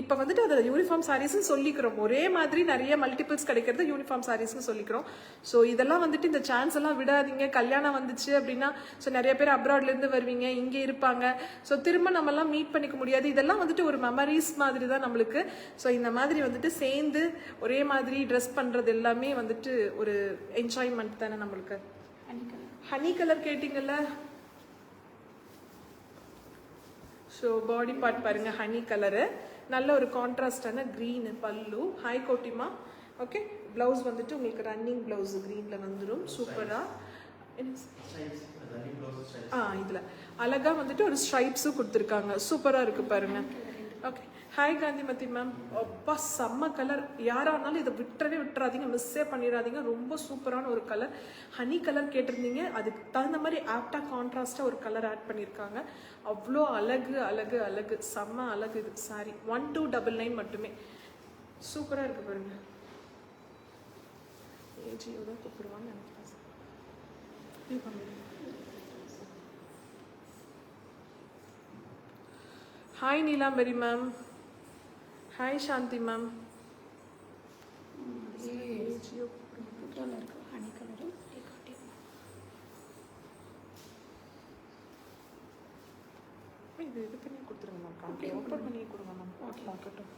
இப்போ வந்துட்டு அதை யூனிஃபார்ம் சாரீஸ்ன்னு சொல்லிக்கிறோம், ஒரே மாதிரி நிறைய மல்டிபிள்ஸ் கிடைக்கிறது யூனிஃபார்ம் சாரீஸ்ன்னு சொல்லிக்கிறோம். ஸோ இதெல்லாம் வந்துட்டு இந்த சான்ஸ் எல்லாம் விடாதீங்க. கல்யாணம் வந்துச்சு அப்படின்னா ஸோ நிறைய பேர் அப்ராட்லேருந்து வருவீங்க, இங்கே இருப்பாங்க. ஸோ திரும்ப நம்மலாம் மீட் பண்ணிக்க முடியாது. இதெல்லாம் வந்துட்டு ஒரு மெமரிஸ் மாதிரி தான் நம்மளுக்கு. ஸோ இந்த மாதிரி வந்துட்டு சேர்ந்து ஒரே மாதிரி ட்ரெஸ் பண்ணுறது எல்லாமே வந்துட்டு ஒரு என்ஜாய்மெண்ட் தானே நம்மளுக்கு. ஹனி கலர் கேட்டிங்கல்ல, ஸோ பாடி பார்ட் பாருங்க, ஹனி கலரு, நல்ல ஒரு கான்ட்ராஸ்டான க்ரீனு பல்லு. ஹாய் கோட்டிமா. ஓகே, ப்ளவுஸ் வந்துட்டு உங்களுக்கு ரன்னிங் ப்ளவுஸ் க்ரீனில் வந்துடும் சூப்பராக. இதில் அழகாக வந்துட்டு ஒரு ஸ்ட்ரைப்ஸும் கொடுத்துருக்காங்க, சூப்பராக இருக்குது பாருங்க. Okay, hi Gandhimathi ma'am. அப்பா செம்ம கலர். யாராக இருந்தாலும் இதை விட்டுறாதீங்க, மிஸ்ஸே பண்ணிடாதீங்க. ரொம்ப சூப்பரான ஒரு கலர். ஹனி கலர் கேட்டிருந்தீங்க, அதுக்கு தகுந்த மாதிரி ஆப்டாக கான்ட்ராஸ்டாக ஒரு கலர் ஆட் பண்ணியிருக்காங்க. அவ்வளோ அழகு அழகு அழகு, செம்ம அழகு. இது சாரி 1299 மட்டுமே. சூப்பராக இருக்குது பாருங்க. ஏஜியோ தான் கூப்பிடுவான்னு நினைக்கிறேன். Hi Neelambari ma'am. Hi Shanthi ma'am. இது பண்ணி கொடுத்துருங்க மேம், ஓப்பன் பண்ணி கொடுங்க மேம். பார்க்கட்டும்.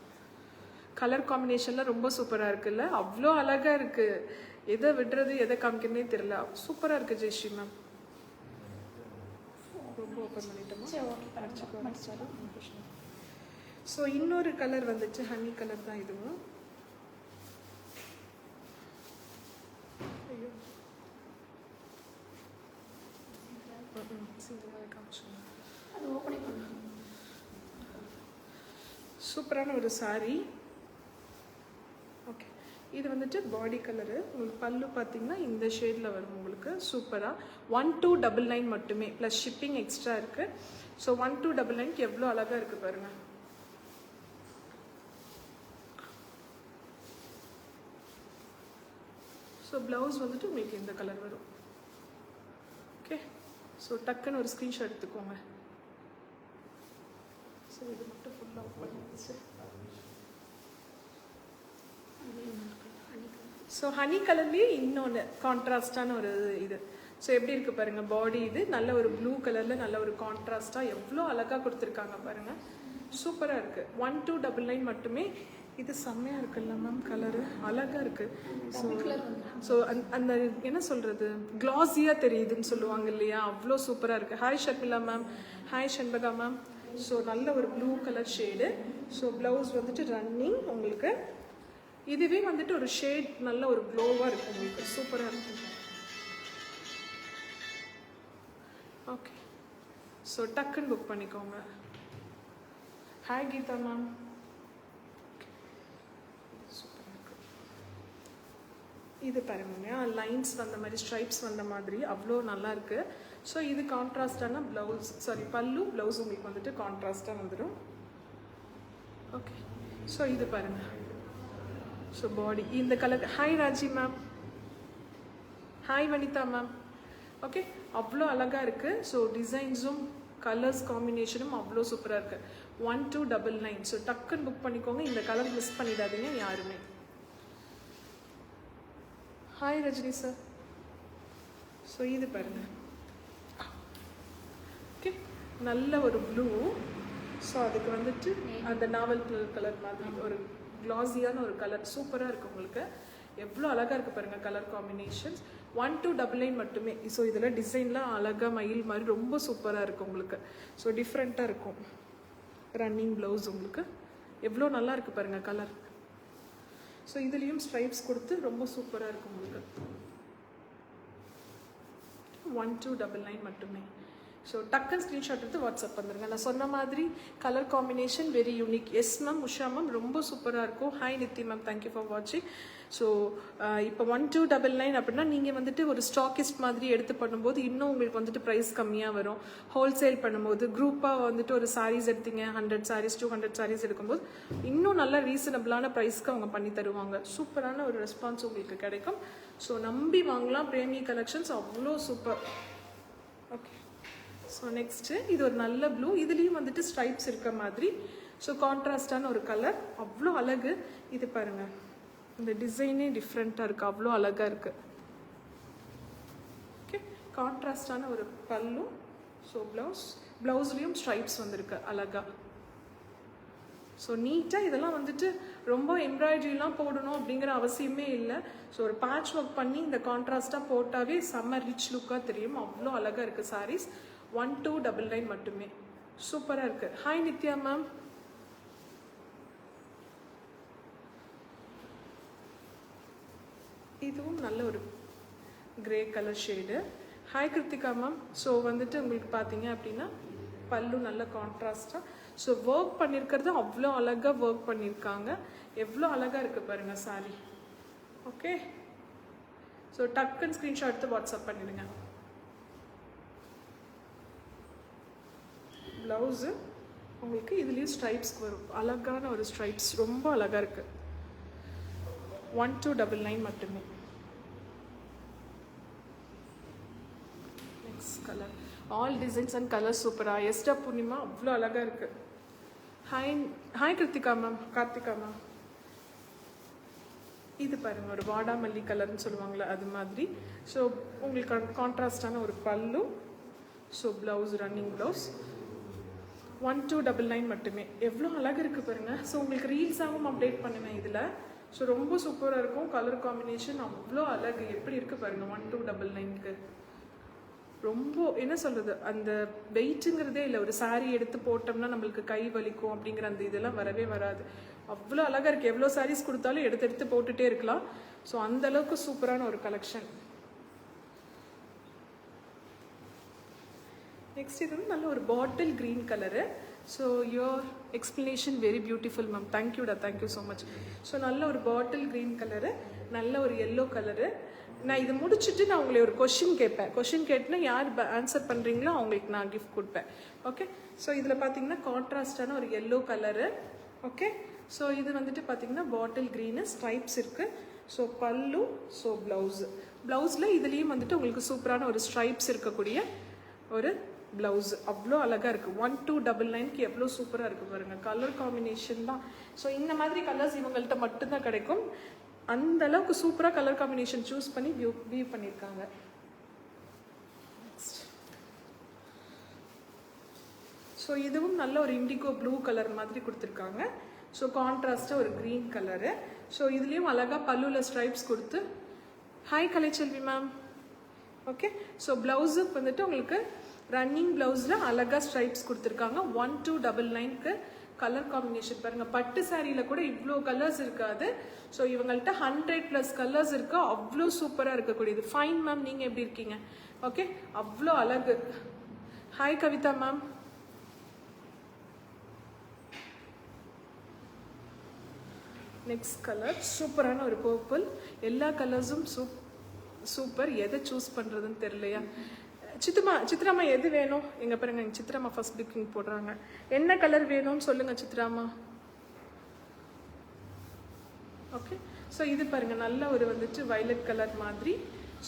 கலர் காம்பினேஷன்லாம் ரொம்ப சூப்பராக இருக்குல்ல, அவ்வளோ அழகாக இருக்குது. எதை விடுறது எதை காமிக்கிறதுனே தெரியல, சூப்பராக இருக்குது ஜெயஸ்ரீ மேம். ரொம்ப ஓப்பன் பண்ணிட்டோமா? ஸோ இன்னொரு கலர் வந்துச்சு, ஹனி கலர் தான் இதுவும். ஐயோ சூப்பரான ஒரு சாரி. ஓகே, இது வந்துட்டு பாடி கலரு. உங்களுக்கு பல்லு பார்த்தீங்கன்னா இந்த ஷேடில் வரும் உங்களுக்கு சூப்பராக. 1299 மட்டுமே, ப்ளஸ் ஷிப்பிங் எக்ஸ்ட்ரா இருக்குது. ஸோ 1299 எவ்வளோ அழகாக இருக்குது பாருங்கள். ஸோ ப்ளவுஸ் வந்துட்டு உங்களுக்கு இந்த கலர் வரும். ஓகே, ஸோ டக்குன்னு ஒரு ஸ்க்ரீன்ஷாட் எடுத்துக்கோங்க. ஸோ இது மட்டும் ஃபுல்லாக பண்ணிடுச்சு. ஸோ ஹனி கலர்லேயே இன்னொன்று கான்ட்ராஸ்டான ஒரு இது. ஸோ எப்படி இருக்குது பாருங்கள் பாடி. இது நல்ல ஒரு ப்ளூ கலரில் நல்ல ஒரு கான்ட்ராஸ்டாக எவ்வளோ அழகாக கொடுத்துருக்காங்க பாருங்கள். சூப்பராக இருக்குது. 1299 மட்டுமே. இது செம்மையாக இருக்குல்ல மேம், கலரு அழகாக இருக்குது. ஸோ அந்த என்ன சொல்கிறது, க்ளாஸியாக தெரியுதுன்னு சொல்லுவாங்க இல்லையா, அவ்வளோ சூப்பராக இருக்குது. Hi Sharmila ma'am, hi Shanbaga ma'am. So நல்ல ஒரு blue colour shade. So blouse வந்துட்டு ரன்னிங் உங்களுக்கு. இதுவே வந்துட்டு ஒரு ஷேட் நல்ல ஒரு க்ளோவாக இருக்கும் உங்களுக்கு. சூப்பராக இருக்கும். ஓகே, ஸோ டக்குன்னு புக் பண்ணிக்கோங்க. Hi Geetha ma'am. இது பாருங்க, லைன்ஸ் வந்த மாதிரி, ஸ்ட்ரைப்ஸ் வந்த மாதிரி அவ்வளோ நல்லா இருக்கு. ஸோ இது கான்ட்ராஸ்டான ப்ளவுஸ், சாரி பல்லு, ப்ளவுஸ் உங்களுக்கு வந்துட்டு கான்ட்ராஸ்டாக வந்துடும். ஓகே, ஸோ இது பாருங்க. ஸோ பாடி இந்த colour. Hi Raji ma'am, hi Vanitha ma'am. Okay, அவ்வளோ அழகாக இருக்குது. ஸோ டிசைன்ஸும் கலர்ஸ் காம்பினேஷனும் அவ்வளோ சூப்பராக இருக்குது. 1299. ஸோ டக்குன்னு புக் பண்ணிக்கோங்க. இந்த கலர் மிஸ் பண்ணிடாதீங்க யாருமே. Hi Rajini sir. ஸோ இது பாருங்க. ஓகே, நல்ல ஒரு ப்ளூ. ஸோ அதுக்கு வந்துட்டு அந்த நாவல் கலர் மாதிரி ஒரு க்ளாஸியான ஒரு கலர் சூப்பராக இருக்குது உங்களுக்கு. எவ்வளோ அழகாக இருக்குது பாருங்கள் கலர் காம்பினேஷன்ஸ். 1299 மட்டுமே. ஸோ இதில் டிசைன்லாம் அழகாக மயில் மாதிரி ரொம்ப சூப்பராக இருக்குது உங்களுக்கு. ஸோ டிஃப்ரெண்ட்டாக இருக்கும். ரன்னிங் ப்ளவுஸ் உங்களுக்கு எவ்வளோ நல்லா இருக்குது பாருங்கள் கலர். ஸோ இதுலேயும் ஸ்ட்ரைப்ஸ் கொடுத்து ரொம்ப சூப்பராக இருக்கும் உங்களுக்கு. 1299 மட்டுமே. ஸோ டக்குன்னு ஸ்க்ரீன்ஷாட் எடுத்து வாட்ஸ்அப் வந்துருங்க. நான் சொன்ன மாதிரி colour combination very unique. Yes ma'am, Usha ma'am ரொம்ப சூப்பராக இருக்கும். Hi NITI ma'am, thank you for வாட்சிங். ஸோ இப்போ 1299 அப்படின்னா நீங்கள் வந்துட்டு ஒரு ஸ்டாக்கிஸ்ட் மாதிரி எடுத்து பண்ணும்போது இன்னும் உங்களுக்கு வந்துட்டு ப்ரைஸ் கம்மியாக வரும். ஹோல்சேல் பண்ணும்போது குரூப்பாக வந்துட்டு ஒரு சாரீஸ் எடுத்தீங்க, 100 சாரீஸ் 200 சாரீஸ் எடுக்கும்போது இன்னும் நல்ல ரீசனபிளான ப்ரைஸ்க்கு அவங்க பண்ணி தருவாங்க. சூப்பரான ஒரு ரெஸ்பான்ஸ் உங்களுக்கு கிடைக்கும். ஸோ நம்பி வாங்கலாம். பிரேமி கலெக்ஷன்ஸ் அவ்வளோ சூப்பர். ஓகே, ஸோ நெக்ஸ்ட்டு இது ஒரு நல்ல ப்ளூ. இதுலேயும் வந்துட்டு ஸ்ட்ரைப்ஸ் இருக்க மாதிரி. ஸோ கான்ட்ராஸ்டான ஒரு கலர், அவ்வளோ அழகு. இது பாருங்கள், இந்த டிசைனே டிஃப்ரெண்ட்டாக இருக்குது, அவ்வளோ அழகாக இருக்குது. ஓகே, கான்ட்ராஸ்டான ஒரு பல்லு. ஸோ ப்ளவுஸ்லேயும் ஸ்ட்ரைப்ஸ் வந்திருக்கு அழகாக. ஸோ நீட்டாக இதெல்லாம் வந்துட்டு ரொம்ப எம்ப்ராய்டரிலாம் போடணும் அப்படிங்கிற அவசியமே இல்லை. ஸோ ஒரு பேட்ச் ஒர்க் பண்ணி இந்த கான்ட்ராஸ்டாக போட்டாவே செம்ம ரிச் லுக்காக தெரியும். அவ்வளோ அழகாக இருக்குது சாரீஸ். 1299 மட்டுமே. சூப்பராக இருக்குது. Hi Nithya ma'am. இதுவும் நல்ல ஒரு grey colour shade. Hi Krithika ma'am. So வந்துட்டு உங்களுக்கு பார்த்தீங்க அப்படின்னா பல்லு நல்ல கான்ட்ராஸ்டாக. ஸோ ஒர்க் பண்ணியிருக்கிறது அவ்வளோ அழகாக ஒர்க் பண்ணியிருக்காங்க. எவ்வளோ அழகாக இருக்குது பாருங்கள் சாரி. ஓகே, ஸோ டக்குன்னு ஸ்க்ரீன்ஷாட் எடுத்து வாட்ஸ்அப் பண்ணிடுங்க. ப்ளவுஸு உங்களுக்கு இதுலேயும் ஸ்ட்ரைப்ஸ் வரும். அழகான ஒரு ஸ்ட்ரைப்ஸ், ரொம்ப அழகாக இருக்குது. 1299 மட்டுமே. Next colour. All designs and colour சூப்பராக. எஸ்டா பூர்ணிமா அவ்வளோ அழகாக இருக்குது. Hi Krithika ma'am, Karthika ma'am. இது பாருங்கள், ஒரு வாடாமல்லி கலர்னு சொல்லுவாங்களே அது மாதிரி. ஸோ உங்களுக்கு கான்ட்ராஸ்டான ஒரு பல்லு. So blouse running blouse. 1299 மட்டுமே. எவ்வளோ அழகாக இருக்குது பாருங்கள். ஸோ உங்களுக்கு ரீல்ஸாகவும் அப்டேட் பண்ணுவேன் இதில். ஸோ ரொம்ப சூப்பராக இருக்கும். கலர் காம்பினேஷன் அவ்வளோ அழகு. எப்படி இருக்குது பாருங்கள் 1299க்கு. ரொம்ப என்ன சொல்கிறது, அந்த வெயிட்டுங்கிறதே இல்லை. ஒரு சாரீ எடுத்து போட்டோம்னா நம்மளுக்கு கை வலிக்கும் அப்படிங்கிற அந்த இதெல்லாம் வரவே வராது. அவ்வளோ அழகாக இருக்குது. எவ்வளோ சாரீஸ் கொடுத்தாலும் எடுத்து எடுத்து போட்டுகிட்டே இருக்கலாம். ஸோ அந்தளவுக்கு சூப்பரான ஒரு கலெக்ஷன். நெக்ஸ்ட் இது வந்து நல்ல ஒரு bottle green colour. So your explanation very beautiful ma'am. தேங்க்யூடா, தேங்க்யூ ஸோ மச். ஸோ நல்ல ஒரு பாட்டில் க்ரீன் கலரு, நல்ல ஒரு எல்லோ கலரு. நான் இது முடிச்சுட்டு நான் உங்களை ஒரு கொஷின் கேட்பேன். கொஷின் கேட்டுனா யார் ஆன்சர் பண்ணுறீங்களோ அவங்களுக்கு நான் கிஃப்ட் கொடுப்பேன். ஓகே, ஸோ இதில் பார்த்தீங்கன்னா கான்ட்ராஸ்டான ஒரு எல்லோ கலரு. ஓகே, ஸோ இது வந்துட்டு பார்த்தீங்கன்னா பாட்டில் க்ரீனு, ஸ்ட்ரைப்ஸ் இருக்குது. ஸோ பல்லு, ஸோ ப்ளவுஸில் இதுலேயும் வந்துட்டு உங்களுக்கு சூப்பரான ஒரு ஸ்ட்ரைப்ஸ் இருக்கக்கூடிய ஒரு ப்ளவுஸ் அவ்வளோ அழகாக இருக்குது. 1299க்கு எவ்வளோ சூப்பராக இருக்குது பாருங்கள். கலர் காம்பினேஷன் தான். ஸோ இந்த மாதிரி கலர்ஸ் இவங்கள்ட்ட மட்டும்தான் கிடைக்கும். அந்த அளவுக்கு சூப்பராக கலர் காம்பினேஷன் சூஸ் பண்ணி வியூ பண்ணியிருக்காங்க. ஸோ இதுவும் நல்ல ஒரு இண்டிகோ ப்ளூ கலர் மாதிரி கொடுத்துருக்காங்க. ஸோ கான்ட்ராஸ்டாக ஒரு க்ரீன் கலரு. ஸோ இதுலேயும் அழகாக பல்லுவில் ஸ்ட்ரைப்ஸ் கொடுத்து. Hi Kalaiselvi ma'am. Okay, so ப்ளவுஸுக்கு வந்துட்டு உங்களுக்கு ரன்னிங் ப்ளவுஸில் அழகாக ஸ்ட்ரைப்ஸ் கொடுத்துருக்காங்க. 1299க்கு கலர் காம்பினேஷன் பாருங்கள். பட்டு சாரியில் கூட இவ்வளோ கலர்ஸ் இருக்காது. ஸோ இவங்கள்ட்ட 100+ கலர்ஸ் இருக்கு. அவ்வளோ சூப்பராக இருக்கக்கூடியது. ஃபைன் மேம், நீங்கள் எப்படி இருக்கீங்க? ஓகே, அவ்வளோ அழகு. Hi Kavitha ma'am. Next colour சூப்பரான ஒரு பர்பிள். எல்லா கலர்ஸும் சூப்பர். எதை சூஸ் பண்ணுறதுன்னு தெரியலையா? சித்ராமா எது வேணும்? எங்கே பாருங்க, எங்கள் சித்ராமா ஃபர்ஸ்ட் புக்கிங் போடுறாங்க. என்ன கலர் வேணும்னு சொல்லுங்கள் சித்ராமா. ஓகே, ஸோ இது பாருங்கள் நல்ல ஒரு வந்துட்டு வயலட் கலர் மாதிரி.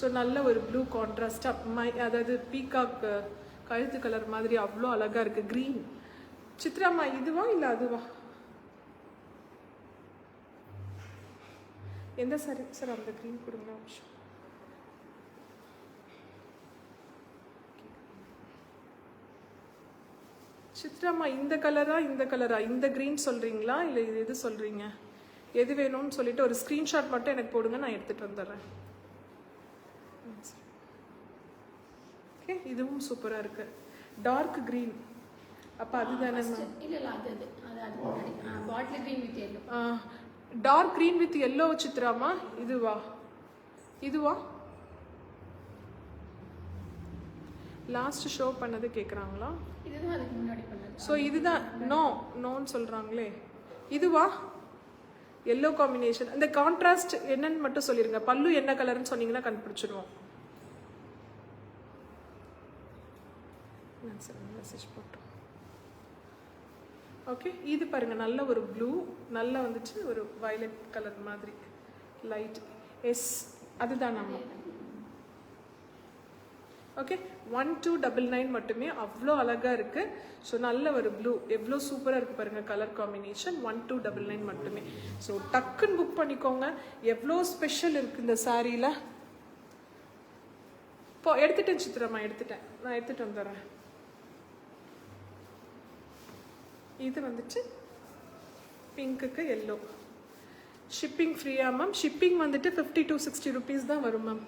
ஸோ நல்ல ஒரு ப்ளூ கான்ட்ராஸ்டாக அதாவது பீகாக் கழுத்து கலர் மாதிரி அவ்வளோ அழகாக இருக்குது. க்ரீன். சித்ராமா இதுவா இல்லை அதுவா? எந்த சாரி சார்? அந்த க்ரீன் கொடுங்க நிமிஷம். சித்ராமா இந்த கலரா இந்த கலரா? இந்த க்ரீன் சொல்கிறீங்களா இல்லை இது எது சொல்கிறீங்க? எது வேணும்னு சொல்லிட்டு ஒரு ஸ்க்ரீன்ஷாட் மட்டும் எனக்கு போடுங்க, நான் எடுத்துகிட்டு வந்துடுறேன். ஓகே, இதுவும் சூப்பராக இருக்கு. Dark green. அப்போ அதுதானே ma'am? Dark green with yellow சித்ராமா. இதுவா? இதுவா? லாஸ்ட் ஷோ பண்ணது கேட்குறாங்களா? இதுதான் அதுக்கு முன்னாடி பண்ணது. ஸோ இதுதான் நோன்னு சொல்கிறாங்களே. இதுவா? Yellow combination. இந்த கான்ட்ராஸ்ட் என்னன்னு மட்டும் சொல்லிடுங்க. பல்லு என்ன கலர்னு சொன்னீங்கன்னா கண்டுபிடிச்சிடுவோம். மெசேஜ் போட்டோம். ஓகே, இது பாருங்க நல்ல ஒரு ப்ளூ, நல்லா வந்துச்சு ஒரு வயலட் கலர் மாதிரி லைட். எஸ், அதுதான் நம்ம. ஓகே, 1299 மட்டுமே. அவ்வளோ அழகாக இருக்குது. ஸோ நல்ல ஒரு ப்ளூ எவ்வளோ சூப்பராக இருக்குது பாருங்கள் கலர் காம்பினேஷன். 1299 மட்டுமே. ஸோ டக்குன்னு புக் பண்ணிக்கோங்க. எவ்வளோ ஸ்பெஷல் இருக்குது இந்த சாரியில். இப்போ எடுத்துட்டேன் சித்ராமா, எடுத்துட்டேன். நான் எடுத்துகிட்டு வந்துடுறேன். இது வந்துட்டு பிங்க்குக்கு எல்லோ. ஷிப்பிங் ஃப்ரீயா மேம்? ஷிப்பிங் வந்துட்டு 50 to 60 rupees தான் வரும் மேம்.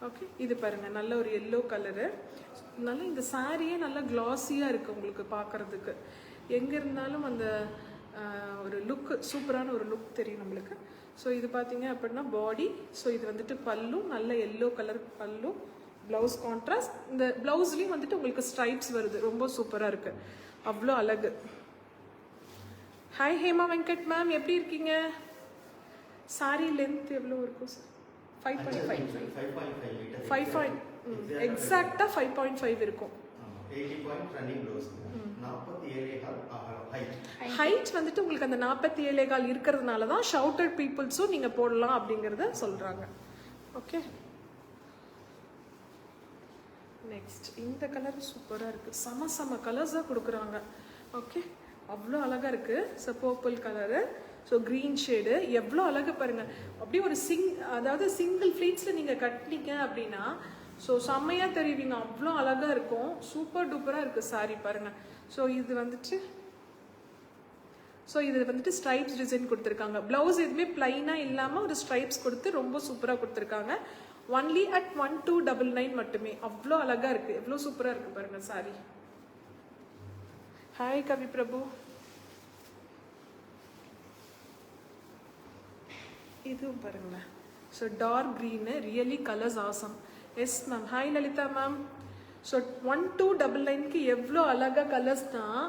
ஓகே, இது பாருங்கள் நல்ல ஒரு எல்லோ கலரு. நல்லா இந்த சாரியே நல்லா க்ளாஸியாக இருக்குது உங்களுக்கு பார்க்குறதுக்கு. எங்கே இருந்தாலும் அந்த ஒரு லுக்கு, சூப்பரான ஒரு லுக் தெரியும் நம்மளுக்கு. ஸோ இது பார்த்தீங்க அப்படின்னா பாடி. ஸோ இது வந்துட்டு பல்லு, நல்ல எல்லோ கலர் பல்லு. Blouse contrast. இந்த ப்ளவுஸ்லேயும் வந்துட்டு உங்களுக்கு ஸ்ட்ரைப்ஸ் வருது. ரொம்ப சூப்பராக இருக்குது. அவ்வளோ அழகு. ஹாய் ஹேமா வெங்கட் மேம், எப்படி இருக்கீங்க? சாரி லென்த் எவ்வளோ இருக்கும் சார்? 5.5 எக்ஸாக்டாக 5.5 இருக்கும். ஹைட் வந்துட்டு உங்களுக்கு அந்த 47 இருக்கிறதுனால தான் ஷவுட்டட் பீப்புள்ஸும் நீங்கள் போடலாம் அப்படிங்கிறத சொல்கிறாங்க. ஓகே, நெக்ஸ்ட் இந்த கலர் சூப்பராக இருக்குது. செம கலர்ஸாக கொடுக்குறாங்க. ஓகே, அவ்வளோ அழகாக இருக்குது. So purple colour. So green shade எவ்வளோ அழகு பாருங்கள். அப்படியே ஒரு அதாவது சிங்கிள் ஃப்ளீட்ஸில் நீங்கள் கட்டினீங்க அப்படின்னா ஸோ செம்மையாக தெரிவிங்க. அவ்வளோ அழகாக இருக்கும். சூப்பர் டூப்பராக இருக்குது சாரி பாருங்கள். ஸோ இது வந்துட்டு ஸ்ட்ரைப்ஸ் டிசைன் கொடுத்துருக்காங்க. ப்ளவுஸ் எதுவுமே பிளைனாக இல்லாமல் ஒரு ஸ்ட்ரைப்ஸ் கொடுத்து ரொம்ப சூப்பராக கொடுத்துருக்காங்க. ஒன்லி அட் 1299 மட்டுமே. அவ்வளோ அழகாக இருக்குது. எவ்வளோ சூப்பராக இருக்குது பாருங்கள் சாரி. ஹாய் கவி பிரபு. இதுவும் பாருங்களேன். So dark green, really colours awesome. Yes ma'am. Hi Lalitha ma'am. So 1299க்கு எவ்வளோ அழகாக கலர்ஸ் தான்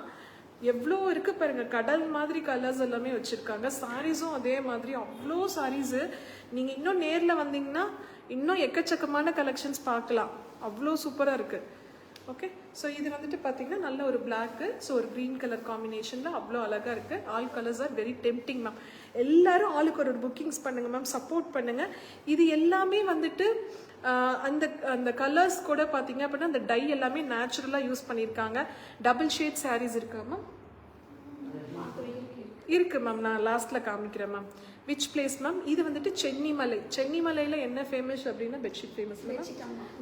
எவ்வளோ இருக்குது பாருங்கள். கடல் மாதிரி கலர்ஸ் எல்லாமே வச்சுருக்காங்க. சாரீஸும் அதே மாதிரி அவ்வளோ சாரீஸு. நீங்கள் இன்னும் நேரில் வந்தீங்கன்னா இன்னும் எக்கச்சக்கமான கலெக்ஷன்ஸ் பார்க்கலாம். அவ்வளோ சூப்பராக இருக்குது. ஓகே, ஸோ இது வந்துட்டு பார்த்தீங்கன்னா நல்ல ஒரு பிளாக்கு. ஸோ ஒரு க்ரீன் கலர் காம்பினேஷனில் அவ்வளோ அழகாக இருக்குது. All colours are very tempting ma'am. எல்லாரும் ஆளுக்கு ஒரு புக்கிங்ஸ் பண்ணுங்கள் மேம். சப்போர்ட் பண்ணுங்கள். இது எல்லாமே வந்துட்டு அந்த அந்த கலர்ஸ் கூட பார்த்தீங்க அப்படின்னா அந்த டை எல்லாமே நேச்சுரலாக யூஸ் பண்ணியிருக்காங்க. டபுள் ஷேட் சாரீஸ் இருக்கா மேம்? இருக்கு மேம், நான் லாஸ்ட்ல காமிக்கிறேன் மேம். Which place ma'am? இது வந்துட்டு சென்னிமலை. சென்னிமலையில் என்ன ஃபேமஸ் அப்படின்னா bedsheet famous ma'am.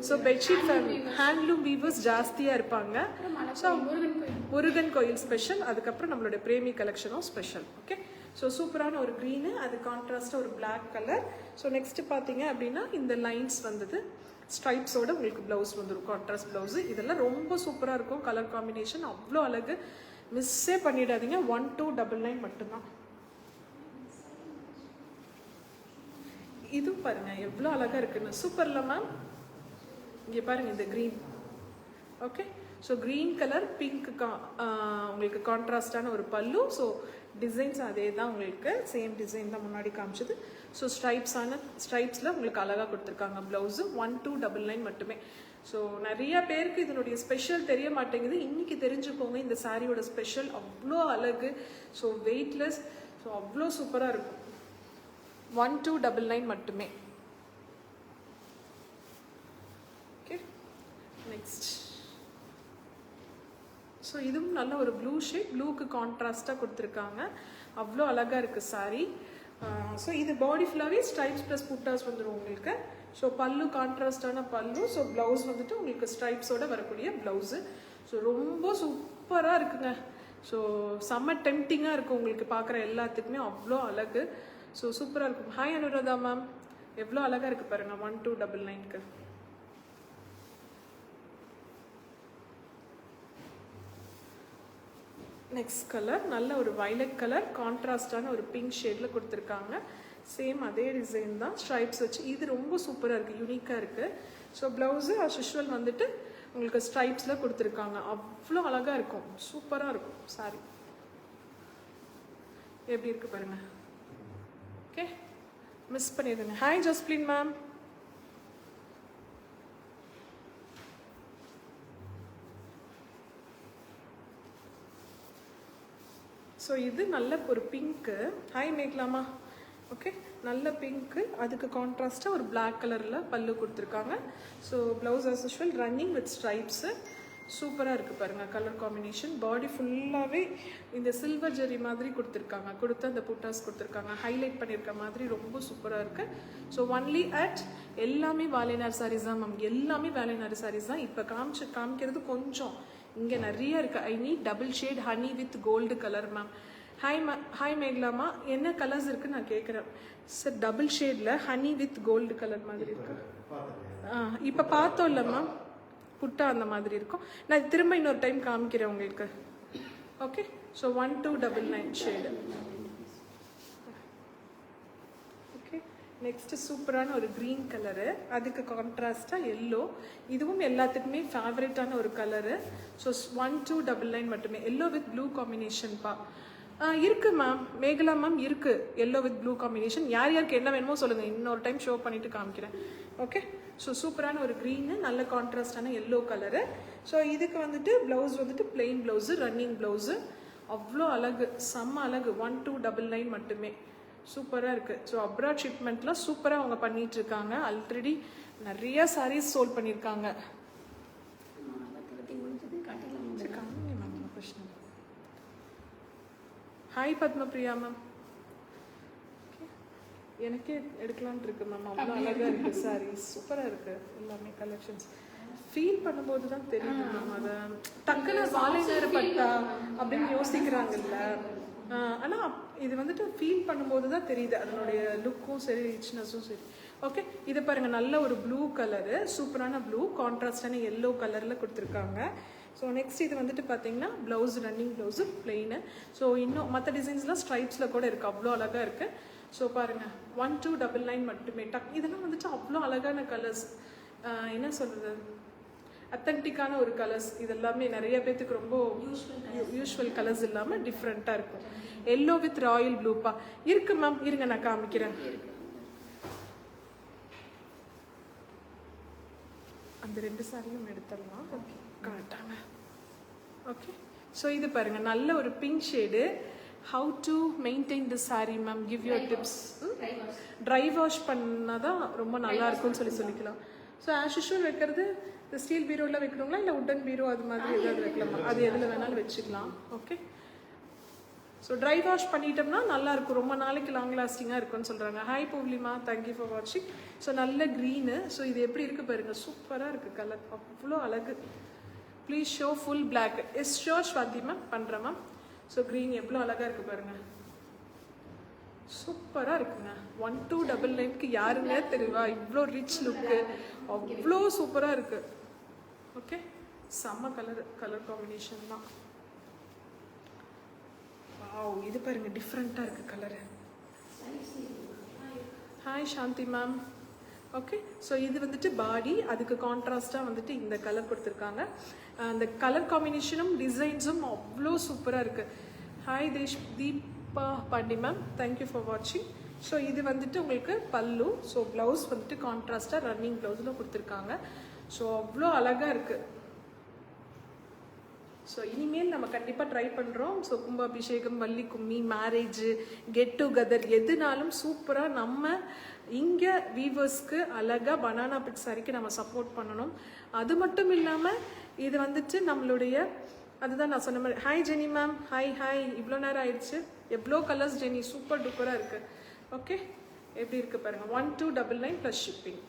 So bedsheet handloom weavers ஜாஸ்தியாக இருப்பாங்க. ஸோ முருகன் கோயில் ஸ்பெஷல், அதுக்கப்புறம் நம்மளுடைய பிரேமி கலெக்ஷனும் ஸ்பெஷல். ஓகே, ஸோ சூப்பரான ஒரு க்ரீனு, அது கான்ட்ராஸ்டாக ஒரு பிளாக் கலர். ஸோ நெக்ஸ்ட் பார்த்தீங்க அப்படின்னா இந்த லைன்ஸ் வந்தது ஸ்ட்ரைப்ஸோட உங்களுக்கு ப்ளவுஸ் வந்துடும், கான்ட்ராஸ்ட் ப்ளவுஸு. இதெல்லாம் ரொம்ப சூப்பராக இருக்கும், கலர் காம்பினேஷன் அவ்வளோ அழகு, மிஸ்ஸே பண்ணிடாதீங்க. 1299 மட்டும்தான். இது பாருங்க எவ்வளோ அழகா இருக்குன்னு, சூப்பர்ல மேம். இங்கே பாருங்க இந்த green. Okay, so green colour pink உங்களுக்கு கான்ட்ராஸ்டான ஒரு பல்லு. ஸோ டிசைன்ஸ் அதே தான், உங்களுக்கு சேம் டிசைன் தான் முன்னாடி காமிச்சது. ஸோ ஸ்ட்ரைப்ஸில் உங்களுக்கு அழகாக கொடுத்துருக்காங்க. ப்ளவுஸு 1299 மட்டுமே. ஸோ நிறைய பேருக்கு இதனுடைய ஸ்பெஷல் தெரிய மாட்டேங்குது, இன்னைக்கு தெரிஞ்சுக்கோங்க. இந்த சாரியோட ஸ்பெஷல் அவ்வளோ அழகு, ஸோ வெயிட்லெஸ், ஸோ அவ்வளோ சூப்பராக இருக்கும். 1299 மட்டுமே. Okay, next. ஸோ இதுவும் நல்ல ஒரு ப்ளூ ஷேட், ப்ளூக்கு கான்ட்ராஸ்டாக கொடுத்துருக்காங்க, அவ்வளோ அழகாக இருக்குது சாரீ. ஸோ இது பாடி ஃபுல்லாகவே ஸ்ட்ரைப்ஸ் ப்ளஸ் புட்டாஸ் வந்துடும் உங்களுக்கு. ஸோ பல்லு கான்ட்ராஸ்டான பல்லு. ஸோ ப்ளவுஸ் வந்துட்டு உங்களுக்கு ஸ்ட்ரைப்ஸோட வரக்கூடிய ப்ளவுஸு. ஸோ ரொம்ப சூப்பராக இருக்குங்க. ஸோ செம்ம டெம்டிங்காக இருக்கும் உங்களுக்கு, பார்க்குற எல்லாத்துக்குமே அவ்வளோ அழகு. ஸோ சூப்பராக இருக்கும். ஹாய் அனுராதா மேம், எவ்வளோ அழகாக இருக்குது பாருங்கள் 1299க்கு. நெக்ஸ்ட் கலர் நல்ல ஒரு வயலட் கலர், கான்ட்ராஸ்டான ஒரு பிங்க் ஷேடில் கொடுத்துருக்காங்க. சேம் அதே டிசைன் தான், ஸ்ட்ரைப்ஸ் வச்சு. இது ரொம்ப சூப்பராக இருக்குது, யூனிக்காக இருக்குது. ஸோ ப்ளவுஸு ஆஸ் யூஷுவல் வந்துட்டு உங்களுக்கு ஸ்ட்ரைப்ஸில் கொடுத்துருக்காங்க, அவ்வளோ அழகாக இருக்கும், சூப்பராக இருக்கும் சாரி. எப்படி இருக்குது பாருங்கள். ஓகே, மிஸ் பண்ணிடுங்க. Hi Jasplin ma'am. ஸோ இது நல்ல ஒரு பிங்க்கு. ஹாய் மேக்லாமா. ஓகே, நல்ல பிங்க்கு, அதுக்கு கான்ட்ராஸ்டாக ஒரு பிளாக் கலரில் பல்லு கொடுத்துருக்காங்க. So blouse as usual running with stripes, சூப்பராக இருக்குது பாருங்கள் கலர் காம்பினேஷன். பாடி ஃபுல்லாகவே இந்த சில்வர் ஜெரி மாதிரி கொடுத்துருக்காங்க, கொடுத்து அந்த புட்டாஸ் கொடுத்துருக்காங்க, ஹைலைட் பண்ணியிருக்க மாதிரி ரொம்ப சூப்பராக இருக்குது. ஸோ ஒன்லி அட் எல்லாமே வாலைநார் சாரீஸ் தான் மேம், எல்லாமே வாலைநார் சாரீஸ் தான். இப்போ காமிக்கிறது கொஞ்சம் இங்கே நிறைய இருக்குது. I need double shade honey with gold colour ma'am. Hi மேக்லாமா, என்ன கலர்ஸ் இருக்குன்னு நான் கேட்குறேன் சார். டபுள் ஷேடில் ஹனி வித் கோல்டு கலர் மாதிரி இருக்கு. இப்போ பார்த்தோம் இல்லை மேம், புட்டா அந்த மாதிரி இருக்கும். நான் திரும்ப இன்னொரு டைம் காமிக்கிறேன் உங்களுக்கு. Okay, so 1299 shade. Okay, next சூப்பரான ஒரு க்ரீன் கலரு, அதுக்கு கான்ட்ராஸ்டாக எல்லோ. இதுவும் எல்லாத்துக்குமே ஃபேவரட்டான ஒரு கலரு. ஸோ 1299 மட்டுமே. எல்லோ வித் ப்ளூ காம்பினேஷன் பா இருக்கு மேம். மேகலா மேம் இருக்கு எல்லோ வித் ப்ளூ காம்பினேஷன். யார் யாருக்கு என்ன வேணுமோ சொல்லுங்கள், இன்னொரு டைம் ஷோ பண்ணிட்டு காமிக்கிறேன். ஓகே, ஸோ சூப்பரான ஒரு க்ரீனு, நல்ல கான்ட்ராஸ்டான எல்லோ கலரு. ஸோ இதுக்கு வந்துட்டு ப்ளவுஸ் வந்துட்டு பிளெயின் ப்ளவுஸு, ரன்னிங் ப்ளவுஸு, அவ்வளோ அழகு, செம்ம அழகு. 1299 மட்டுமே, சூப்பராக இருக்குது. ஸோ அப்ராட் ஷிப்மெண்ட்லாம் சூப்பராக அவங்க பண்ணிட்டு இருக்காங்க. ஆல்ரெடி நிறைய சாரீஸ் சோல்ட் பண்ணியிருக்காங்க. Hi Padmapriya ma'am. எனக்கே எடுக்கலான்ட்டு இருக்கு மேம், அவ்வளோ அழகாக இருக்குது சாரீஸ், சூப்பராக இருக்குது எல்லாமே கலெக்ஷன்ஸ். ஃபீல் பண்ணும்போது தான் தெரியுது மேம், அதை டக்குன்னு வாழைநாறு பட்டா அப்படின்னு யோசிக்கிறாங்கல்ல. ஆனால் இது வந்துட்டு ஃபீல் பண்ணும்போது தான் தெரியுது அதனுடைய லுக்கும் சரி, ரிச்னஸும் சரி. ஓகே, இது பாருங்கள் நல்ல ஒரு ப்ளூ கலரு, சூப்பரான ப்ளூ, கான்ட்ராஸ்டான எல்லோ கலரில் கொடுத்துருக்காங்க. ஸோ நெக்ஸ்ட் இது வந்துட்டு பார்த்தீங்கன்னா blouse, running blouse plain. So இன்னும் மற்ற டிசைன்ஸ்லாம் ஸ்ட்ரைப்ஸில் கூட இருக்குது, அவ்வளோ அழகாக இருக்குது. ஸோ பாருங்கள் 1299 மட்டுமே. இதெல்லாம் வந்துட்டு அவ்வளோ அழகான கலர்ஸ், என்ன சொல்கிறது, அத்தன்டிக்கான ஒரு கலர்ஸ். இதெல்லாமே நிறைய பேர்த்துக்கு ரொம்ப யூஸ்வல் கலர்ஸ் இல்லாமல் டிஃப்ரெண்ட்டாக இருக்கும். எல்லோ வித் ராயல் ப்ளூப்பா இருக்கு மேம், இருங்க நான் காமிக்கிறேன். அந்த ரெண்டு சாரியும் எடுத்துடலாம். ஓகே, காட்டாங்க. ஓகே, ஸோ இது பாருங்க நல்ல ஒரு pink shade. How to maintain the sorry ma'am, give your tips. Dry wash பண்ணாதான் ரொம்ப நல்லா இருக்கும்னு சொல்லிக்கலாம். ஸோ ஆஸ் யூஷுவல் வைக்கிறது இந்த ஸ்டீல் பீரோவில் வைக்கிறோங்களா இல்லை உட்டன் பீரோ அது மாதிரி ஏதாவது வைக்கலாமா? அது எதில் வேணாலும் வச்சுக்கலாம். ஓகே. ஸோ ட்ரை வாஷ் பண்ணிட்டோம்னா நல்லாயிருக்கும், ரொம்ப நாளைக்கு லாங் லாஸ்டிங்காக இருக்கும்னு சொல்கிறாங்க. ஹாய் பூர்லிமா, தேங்க்யூ ஃபார் வாட்சிங். ஸோ நல்ல க்ரீனு. ஸோ இது எப்படி இருக்குது பாருங்கள், சூப்பராக இருக்குது கலர், அவ்வளோ அழகு. Please show full black. Yes sure Swathi ma'am, பண்ணுறேன் மேம். ஸோ க்ரீன் எவ்வளோ அழகாக இருக்குது பாருங்கள், சூப்பராக இருக்குங்க. 1299க்கு யாருங்க தெரியுமா? இவ்வளோ ரிச் லுக்கு, அவ்வளோ சூப்பராக இருக்குது. ஓகே, செம்ம கலர் காம்பினேஷன் தான். வாவ், இது பாருங்க டிஃப்ரெண்ட்டாக இருக்குது colour. Hi Shanthi ma'am. Okay, so இது வந்துட்டு பாடி, அதுக்கு கான்ட்ராஸ்டாக வந்துட்டு இந்த கலர் கொடுத்துருக்காங்க. அந்த கலர் காம்பினேஷனும் டிசைன்ஸும் அவ்வளோ சூப்பராக இருக்குது. Hi Deepa Pandi ma'am, thank you for வாட்சிங். ஸோ இது வந்துட்டு உங்களுக்கு பல்லு. ஸோ ப்ளவுஸ் வந்துட்டு கான்ட்ராஸ்டாக ரன்னிங் ப்ளவுஸில் கொடுத்துருக்காங்க. ஸோ அவ்வளோ அழகாக இருக்குது. ஸோ இனிமேல் நம்ம கண்டிப்பாக ட்ரை பண்ணுறோம். ஸோ கும்பாபிஷேகம், வள்ளி கும்மி, மேரேஜு, கெட் டுகெதர் எதுனாலும் சூப்பராக நம்ம இங்கே வீவர்ஸ்க்கு அழகாக பனானா பிட் சாரிக்கு நம்ம சப்போர்ட் பண்ணணும். அது மட்டும் இல்லாமல் இது வந்துட்டு நம்மளுடைய, அதுதான் நான் சொன்ன மாதிரி. Hi Jenny ma'am, hi hi, இவ்வளோ நேரம் ஆயிடுச்சு. எவ்வளோ கலர்ஸ் ஜெனி, சூப்பர் டூப்பராக இருக்குது. ஓகே, எப்படி இருக்குது பாருங்கள். 1299 plus shipping.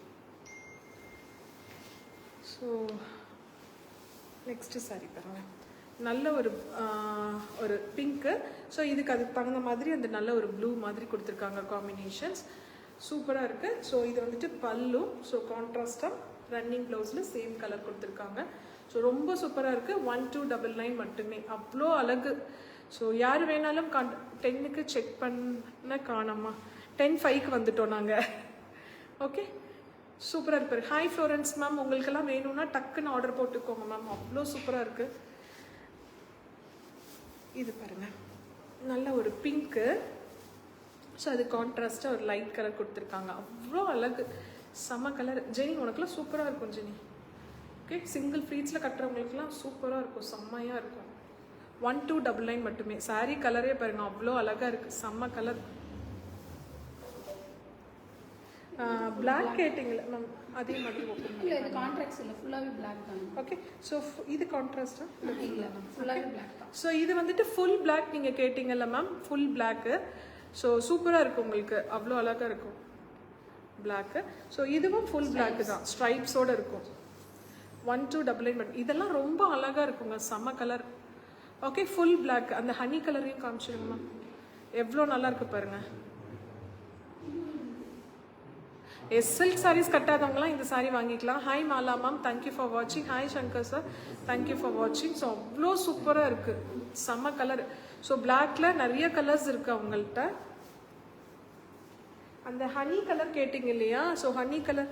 So next sorry பாருங்கள், நல்ல ஒரு பிங்க்கு. ஸோ இதுக்கு அதுக்கு தகுந்த மாதிரி அந்த நல்ல ஒரு ப்ளூ மாதிரி கொடுத்துருக்காங்க காம்பினேஷன்ஸ், சூப்பராக இருக்குது. ஸோ இது வந்துட்டு பல்லு. ஸோ கான்ட்ராஸ்டாக ரன்னிங் ப்ளவுஸில் சேம் கலர் கொடுத்துருக்காங்க. ஸோ ரொம்ப சூப்பராக இருக்குது. 1299 மட்டுமே, அவ்வளோ அழகு. ஸோ யார் வேணாலும் 10க்கு செக் பண்ண காணாமா, 10:05க்கு வந்துட்டோம் நாங்கள். ஓகே, சூப்பராக இருப்பார். ஹாய் ஃப்ளோரன்ஸ் மேம், உங்களுக்கெல்லாம் வேணும்னா டக்குன்னு ஆர்டர் போட்டுக்கோங்க மேம், அவ்வளோ சூப்பராக இருக்குது. இது பாருங்கள், நல்ல ஒரு பிங்க்கு. ஸோ அது கான்ட்ராஸ்டாக ஒரு லைட் கலர் கொடுத்துருக்காங்க, அவ்வளோ அழகு, செம கலர். ஜெனி உனக்குலாம் சூப்பராக இருக்கும் ஜெனி. ஓகே, சிங்கிள் ஃப்ளீட்ஸில் கட்டுறவங்களுக்குலாம் சூப்பராக இருக்கும், செம்மையாக இருக்கும். 1299 மட்டுமே. சாரீ கலரே பாருங்கள், அவ்வளோ அழகாக இருக்குது, செம்ம கலர். பிளாக் கேட்டிங்களா மேம்? அதே மாதிரி ஓப்பன் இல்லை, இது கான்ட்ராக்ட்ஸ் இல்லை, ஃபுல்லாகவே பிளாக் தான். ஓகே, ஸோ இது கான்ட்ராஸ்டா? இல்லை மேம், ஃபுல்லாகவே பிளாக் தான். ஸோ இது வந்துட்டு ஃபுல் பிளாக் நீங்கள் கேட்டிங்கல்ல மேம், ஃபுல் பிளாக்கு. ஸோ சூப்பராக இருக்கும் உங்களுக்கு, அவ்வளோ அழகாக இருக்கும் பிளாக்கு. ஸோ இதுவும் ஃபுல் பிளாக்கு தான், ஸ்ட்ரைப்ஸோடு இருக்கும். 1299 மட்டும். இதெல்லாம் ரொம்ப அழகாக இருக்குங்க, செம்ம கலர். Okay, full black. அந்த ஹனி கலரையும் காமிச்சிடுங்க மேம், எவ்வளோ நல்லா இருக்கு பாருங்கள். சில்க் சாரீஸ் கட்டாதவங்களாம் இந்த சாரீ வாங்கிக்கலாம். Hi Mala ma'am, thank you for வாட்சிங். Hi Shankar sir, thank you for வாட்சிங். ஸோ அவ்வளோ சூப்பராக இருக்குது, செம்ம கலர். ஸோ பிளாக்ல நிறைய கலர்ஸ் இருக்குது அவங்கள்ட்ட. அந்த ஹனி கலர் கேட்டிங்க இல்லையா? ஸோ ஹனி கலர்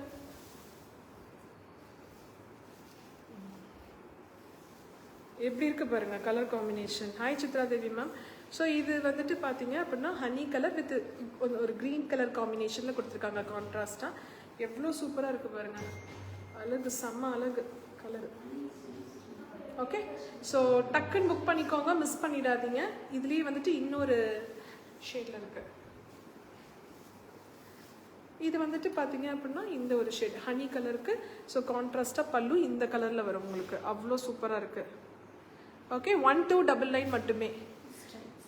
எப்படி இருக்குது பாருங்கள் கலர் காம்பினேஷன். ஹாய் சித்ரா தேவி மேம். ஸோ இது வந்துட்டு பார்த்தீங்க அப்படின்னா ஹனி கலர் வித் ஒரு க்ரீன் கலர் காம்பினேஷனில் கொடுத்துருக்காங்க கான்ட்ராஸ்டாக. எவ்வளோ சூப்பராக இருக்குது பாருங்கள், அழகு, செம்ம அழகு கலர். ஓகே, ஸோ டக்குன்னு புக் பண்ணிக்கோங்க, மிஸ் பண்ணிடாதீங்க. இதுலேயே வந்துட்டு இன்னொரு ஷேடில் இருக்குது. இது வந்துட்டு பார்த்தீங்க அப்படின்னா இந்த ஒரு ஷேட் ஹனி கலருக்கு. ஸோ கான்ட்ராஸ்டாக பல்லு இந்த கலரில் வரும் உங்களுக்கு, அவ்வளோ சூப்பராக இருக்குது. ஓகே, 1299 மட்டுமே.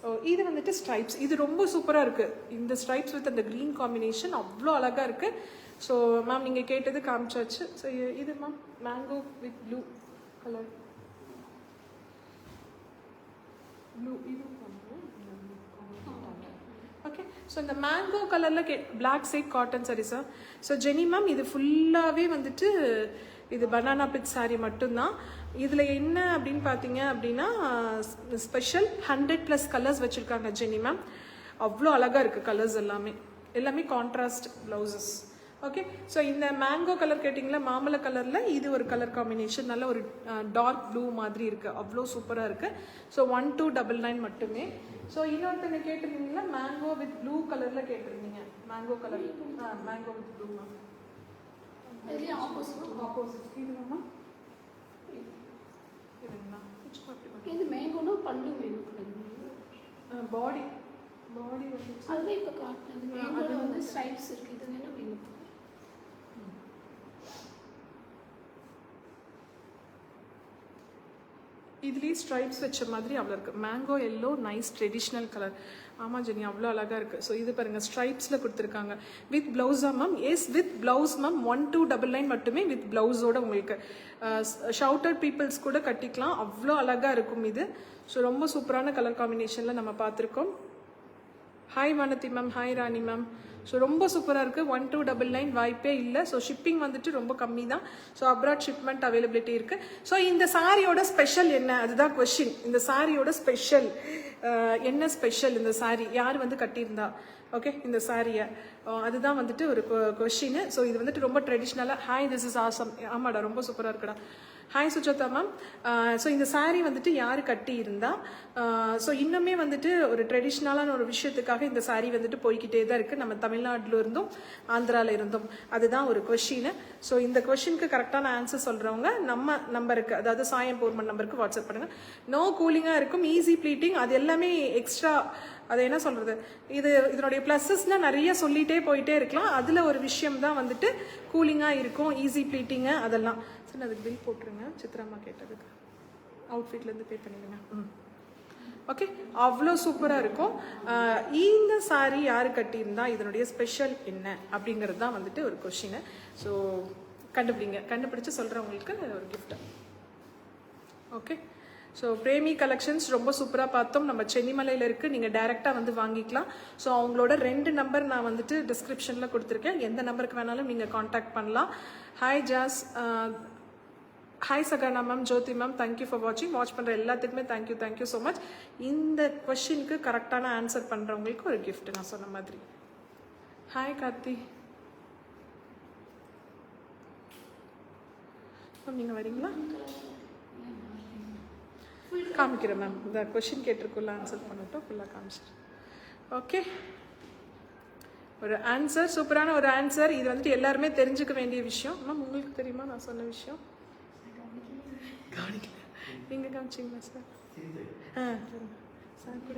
ஓ, இது வந்துட்டு ஸ்ட்ரைப்ஸ். இது ரொம்ப சூப்பராக இருக்குது, இந்த ஸ்ட்ரைப்ஸ் வித் அந்த க்ரீன் காம்பினேஷன் அவ்வளோ அழகாக இருக்குது. ஸோ மேம் நீங்கள் கேட்டது காமிச்சாச்சு. ஸோ இது ma'am mango with blue colour. Blue இது ஓகே. ஸோ இந்த மேங்கோ கலரில் black side cotton sari sir. So Jeni ma'am இது ஃபுல்லாகவே வந்துட்டு இது பனானா பிட் சாரீ மட்டும்தான். இதில் என்ன அப்படின்னு பார்த்தீங்க அப்படின்னா ஸ்பெஷல் 100+ கலர்ஸ் வச்சுருக்காங்க ஜெனி மேம், அவ்வளோ அழகாக இருக்குது கலர்ஸ் எல்லாமே கான்ட்ராஸ்ட் ப்ளவுசஸ். ஓகே, ஸோ இந்த மேங்கோ கலர் கேட்டிங்களா, மாம்பழ கலரில் இது ஒரு கலர் காம்பினேஷன், நல்ல ஒரு டார்க் ப்ளூ மாதிரி இருக்குது, அவ்வளோ சூப்பராக இருக்குது. ஸோ 1299 மட்டுமே. ஸோ இன்னொருத்தங்க கேட்டிருந்தீங்களா மேங்கோ வித் ப்ளூ கலரில் கேட்டிருந்தீங்க, mango colour. Mango with blue ma'am, opposite இதுங்கம்மா. இது மேங்கோனா பல்லு வேணும், பாடி வந்து அதுவே இப்போ காட்டினது மேங்கோவில் வந்து ஸ்ட்ரைப்ஸ் இருக்குது. இது வேணும் வேணும். இதுலேயே ஸ்ட்ரைப்ஸ் வச்ச மாதிரி அவ்வளோ இருக்குது. Mango yellow nice traditional colour. ஆமாம் ஜெனி, அவ்வளோ அழகாக இருக்குது. ஸோ இது பாருங்கள் ஸ்ட்ரைப்ஸில் கொடுத்துருக்காங்க. வித் ப்ளவுஸா ma'am? Yes with blouse ma'am. 1299 மட்டுமே வித் ப்ளவுஸோட உங்களுக்கு. ஷவுட்டட் பீப்புள்ஸ் கூட கட்டிக்கலாம், அவ்வளோ அழகாக இருக்கும் இது. ஸோ ரொம்ப சூப்பரான கலர் காம்பினேஷனில் நம்ம பார்த்துருக்கோம். ஹாய் வானதி மேம், ஹாய் ராணி மேம். ஸோ ரொம்ப சூப்பராக இருக்குது. 1299 வாய்ப்பே இல்லை. ஸோ ஷிப்பிங் வந்துட்டு ரொம்ப கம்மி தான். ஸோ அப்ராட் ஷிப்மெண்ட் அவைலபிலிட்டி இருக்குது. ஸோ இந்த சாரியோட ஸ்பெஷல் என்ன, அதுதான் கொஷின். இந்த சாரியோட ஸ்பெஷல் என்ன ஸ்பெஷல்? இந்த சாரி யார் வந்து கட்டியிருந்தா? ஓகே, இந்த சாரியை அதுதான் வந்துட்டு ஒரு கொஷின். ஸோ இது வந்துட்டு ரொம்ப ட்ரெடிஷ்னலாக. Hi this is awesome. ஆமாடா, ரொம்ப சூப்பராக இருக்குடா. Hi Sujatha ma'am. ஸோ இந்த சாரீ வந்துட்டு யார் கட்டி இருந்தா? ஸோ இன்னுமே வந்துட்டு ஒரு ட்ரெடிஷ்னலான ஒரு விஷயத்துக்காக இந்த சாரீ வந்துட்டு போய்கிட்டே தான் இருக்குது. நம்ம தமிழ்நாட்டில் இருந்தும் ஆந்திராவில் இருந்தும். அதுதான் ஒரு கொஷின். ஸோ இந்த கொஷினுக்கு கரெக்டான ஆன்சர் சொல்கிறவங்க நம்ம நம்பருக்கு, அதாவது சாயம் போர்மன் நம்பருக்கு வாட்ஸ்அப் பண்ணுங்கள். நோ கூலிங்காக இருக்கும், ஈஸி ப்ளீட்டிங், அது எல்லாமே எக்ஸ்ட்ரா. அதை என்ன சொல்கிறது, இதனுடைய ப்ளஸஸ்னால் நிறைய சொல்லிகிட்டே போயிட்டே இருக்கலாம். அதில் ஒரு விஷயம் தான் வந்துட்டு கூலிங்காக இருக்கும், ஈஸி ப்ளீட்டிங்கு அதெல்லாம். சரி, அதுக்கு பில் போட்டுருங்க. சித்ராம்மா கேட்டதுக்கு அவுட்ஃபிட்லேருந்து பே பண்ணிடுங்க. ஓகே, அவ்வளோ சூப்பராக இருக்கும். இந்த சாரீ யார் கட்டியிருந்தா, இதனுடைய ஸ்பெஷல் என்ன அப்படிங்கிறது தான் வந்துட்டு ஒரு கொஷின். ஸோ கண்டுபிடிச்சு சொல்கிறவங்களுக்கு ஒரு gift. Okay, so Premi collections ரொம்ப சூப்பராக பார்த்தோம். நம்ம சென்னிமலையில் இருக்குது, நீங்கள் டைரெக்டாக வந்து வாங்கிக்கலாம். ஸோ அவங்களோட 2 நம்பர் நான் வந்துட்டு டிஸ்கிரிப்ஷனில் கொடுத்துருக்கேன். எந்த நம்பருக்கு வேணாலும் நீங்கள் காண்டாக்ட் பண்ணலாம். Hi Jas, hi Sahana ma'am, Jothi ma'am, thank you for வாட்சிங். வாட்ச் பண்ணுற எல்லாத்துக்குமே தேங்க்யூ ஸோ மச். இந்த கொஷினுக்கு கரெக்டான ஆன்சர் பண்ணுறவங்களுக்கு ஒரு கிஃப்ட் நான் சொன்ன மாதிரி. ஹாய் கார்த்தி மேம், நீங்கள் வரீங்களா? காமிக்கிறேன் மேம். இந்த கொஷின் கேட்டிருக்குள்ள ஆன்சர் பண்ணிட்டோம், ஃபுல்லாக காமிச்சிடுறேன். ஓகே, ஒரு ஆன்சர், சூப்பரான ஒரு ஆன்சர். இது வந்துட்டு எல்லாருமே தெரிஞ்சுக்க வேண்டிய விஷயம். மேம் உங்களுக்கு தெரியுமா நான் சொன்ன விஷயம்? கவனிக்கல, நீங்கள் காமிச்சிங்களா சார்? சார் கூட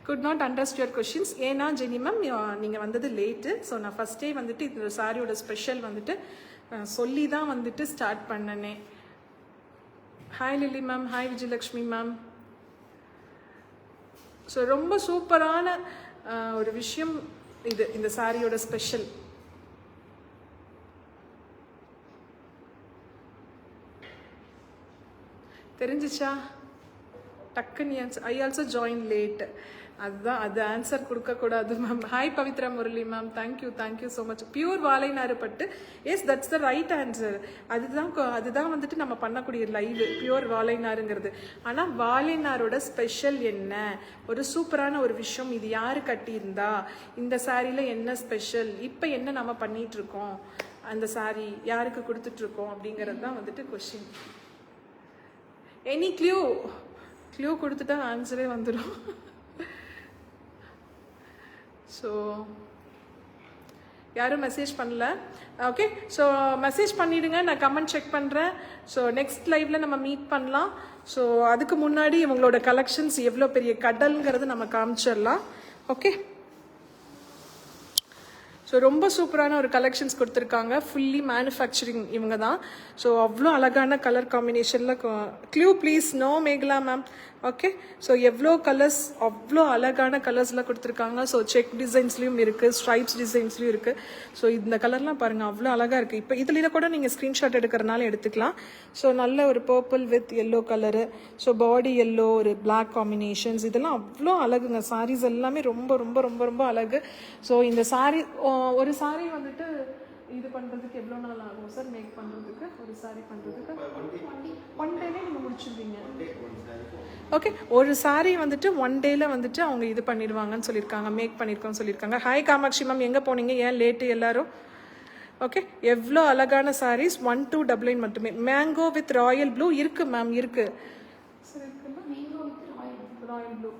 குட் நாட் அண்டர்ஸ்ட் யுவர் கொஷின்ஸ். ஏன்னா ஜெனி மேம் நீங்கள் வந்தது லேட்டு. ஸோ நான் ஃபஸ்ட்டே வந்துட்டு இந்த சாரியோட ஸ்பெஷல் வந்துட்டு சொல்லி தான் வந்துட்டு ஸ்டார்ட் பண்ணனே. Hi Lily ma'am, hi Vijayalakshmi ma'am. So ரொம்ப சூப்பரான ஒரு விஷயம் இது, இந்த சாரியோட ஸ்பெஷல். தெரிஞ்சிச்சா? டக்குன்னு ஐ ஆல்சோ ஜாயின் லேட். அதுதான், அது ஆன்சர் கொடுக்கக்கூடாது ma'am. Hi Pavithra Murali ma'am, thank you so much. Pure வாழைநாறு பட்டு, yes that's the right answer. அதுதான் வந்துட்டு நம்ம பண்ணக்கூடிய லைவ், பியூர் வாழைநாருங்கிறது. ஆனால் வாழைநாரோட ஸ்பெஷல் என்ன, ஒரு சூப்பரான ஒரு விஷயம். இது யார் கட்டியிருந்தா, இந்த சாரியில் என்ன ஸ்பெஷல், இப்போ என்ன நம்ம பண்ணிகிட்ருக்கோம், அந்த சாரி யாருக்கு கொடுத்துட்ருக்கோம் அப்படிங்கிறது தான் வந்துட்டு கொஷின். எனி க்ளூ கொடுத்துட்டா ஆன்சரே வந்துடும். ஸோ யாரும் மெசேஜ் பண்ணல. ஓகே, ஸோ மெசேஜ் பண்ணிவிடுங்க, நான் கமெண்ட் செக் பண்ணுறேன். ஸோ நெக்ஸ்ட் லைவில் நம்ம மீட் பண்ணலாம். ஸோ அதுக்கு முன்னாடி இவங்களோட கலெக்ஷன்ஸ் எவ்வளோ பெரிய கடல்ங்கிறது நம்ம காமிச்சிடலாம். ஓகே, ஸோ ரொம்ப சூப்பரான ஒரு கலெக்ஷன்ஸ் கொடுத்துருக்காங்க. ஃபுல்லி மேனுஃபேக்சரிங் இவங்க தான். ஸோ அவ்வளோ அழகான கலர் காம்பினேஷனில். Blue please. No Mekala ma'am. Okay, so எவ்வளோ கலர்ஸ், அவ்வளோ அழகான கலர்ஸ்லாம் கொடுத்துருக்காங்க. ஸோ செக் டிசைன்ஸ்லையும் இருக்குது, ஸ்ட்ரைப்ஸ் டிசைன்ஸ்லையும் இருக்குது. ஸோ இந்த கலர்லாம் பாருங்கள், அவ்வளோ அழகாக இருக்குது. இப்போ இதில் கூட நீங்கள் ஸ்க்ரீன்ஷாட் எடுக்கிறனால எடுத்துக்கலாம். ஸோ நல்ல ஒரு purple with yellow colour, so body yellow, ஒரு பிளாக் காம்பினேஷன்ஸ், இதெல்லாம் அவ்வளோ அழகுங்க. சாரீஸ் எல்லாமே ரொம்ப ரொம்ப ரொம்ப ரொம்ப அழகு. ஸோ இந்த சாரீ, ஒரு சாரீ வந்துட்டு இது பண்ணுறதுக்கு எவ்வளோ நாள் ஆகும் சார்? மேக் பண்ணுறதுக்கு, ஒரு சாரீ பண்ணுறதுக்கு 1 டேலே நீங்கள் முடிச்சிருவீங்க? ஓகே, ஒரு சாரீ வந்துட்டு 1 டேல வந்துட்டு அவங்க இது பண்ணிடுவாங்கன்னு சொல்லியிருக்காங்க, மேக் பண்ணியிருக்கோன்னு சொல்லியிருக்காங்க. ஹாய் காமாட்சி மேம், எங்கே போனீங்க, ஏன் லேட்டு எல்லாரும்? ஓகே, எவ்வளோ அழகான சாரீஸ். 1299 மட்டுமே. மேங்கோ வித் ராயல் ப்ளூ இருக்குது மேம், இருக்குது. சார் இருக்குல்ல, mango with Royal blue,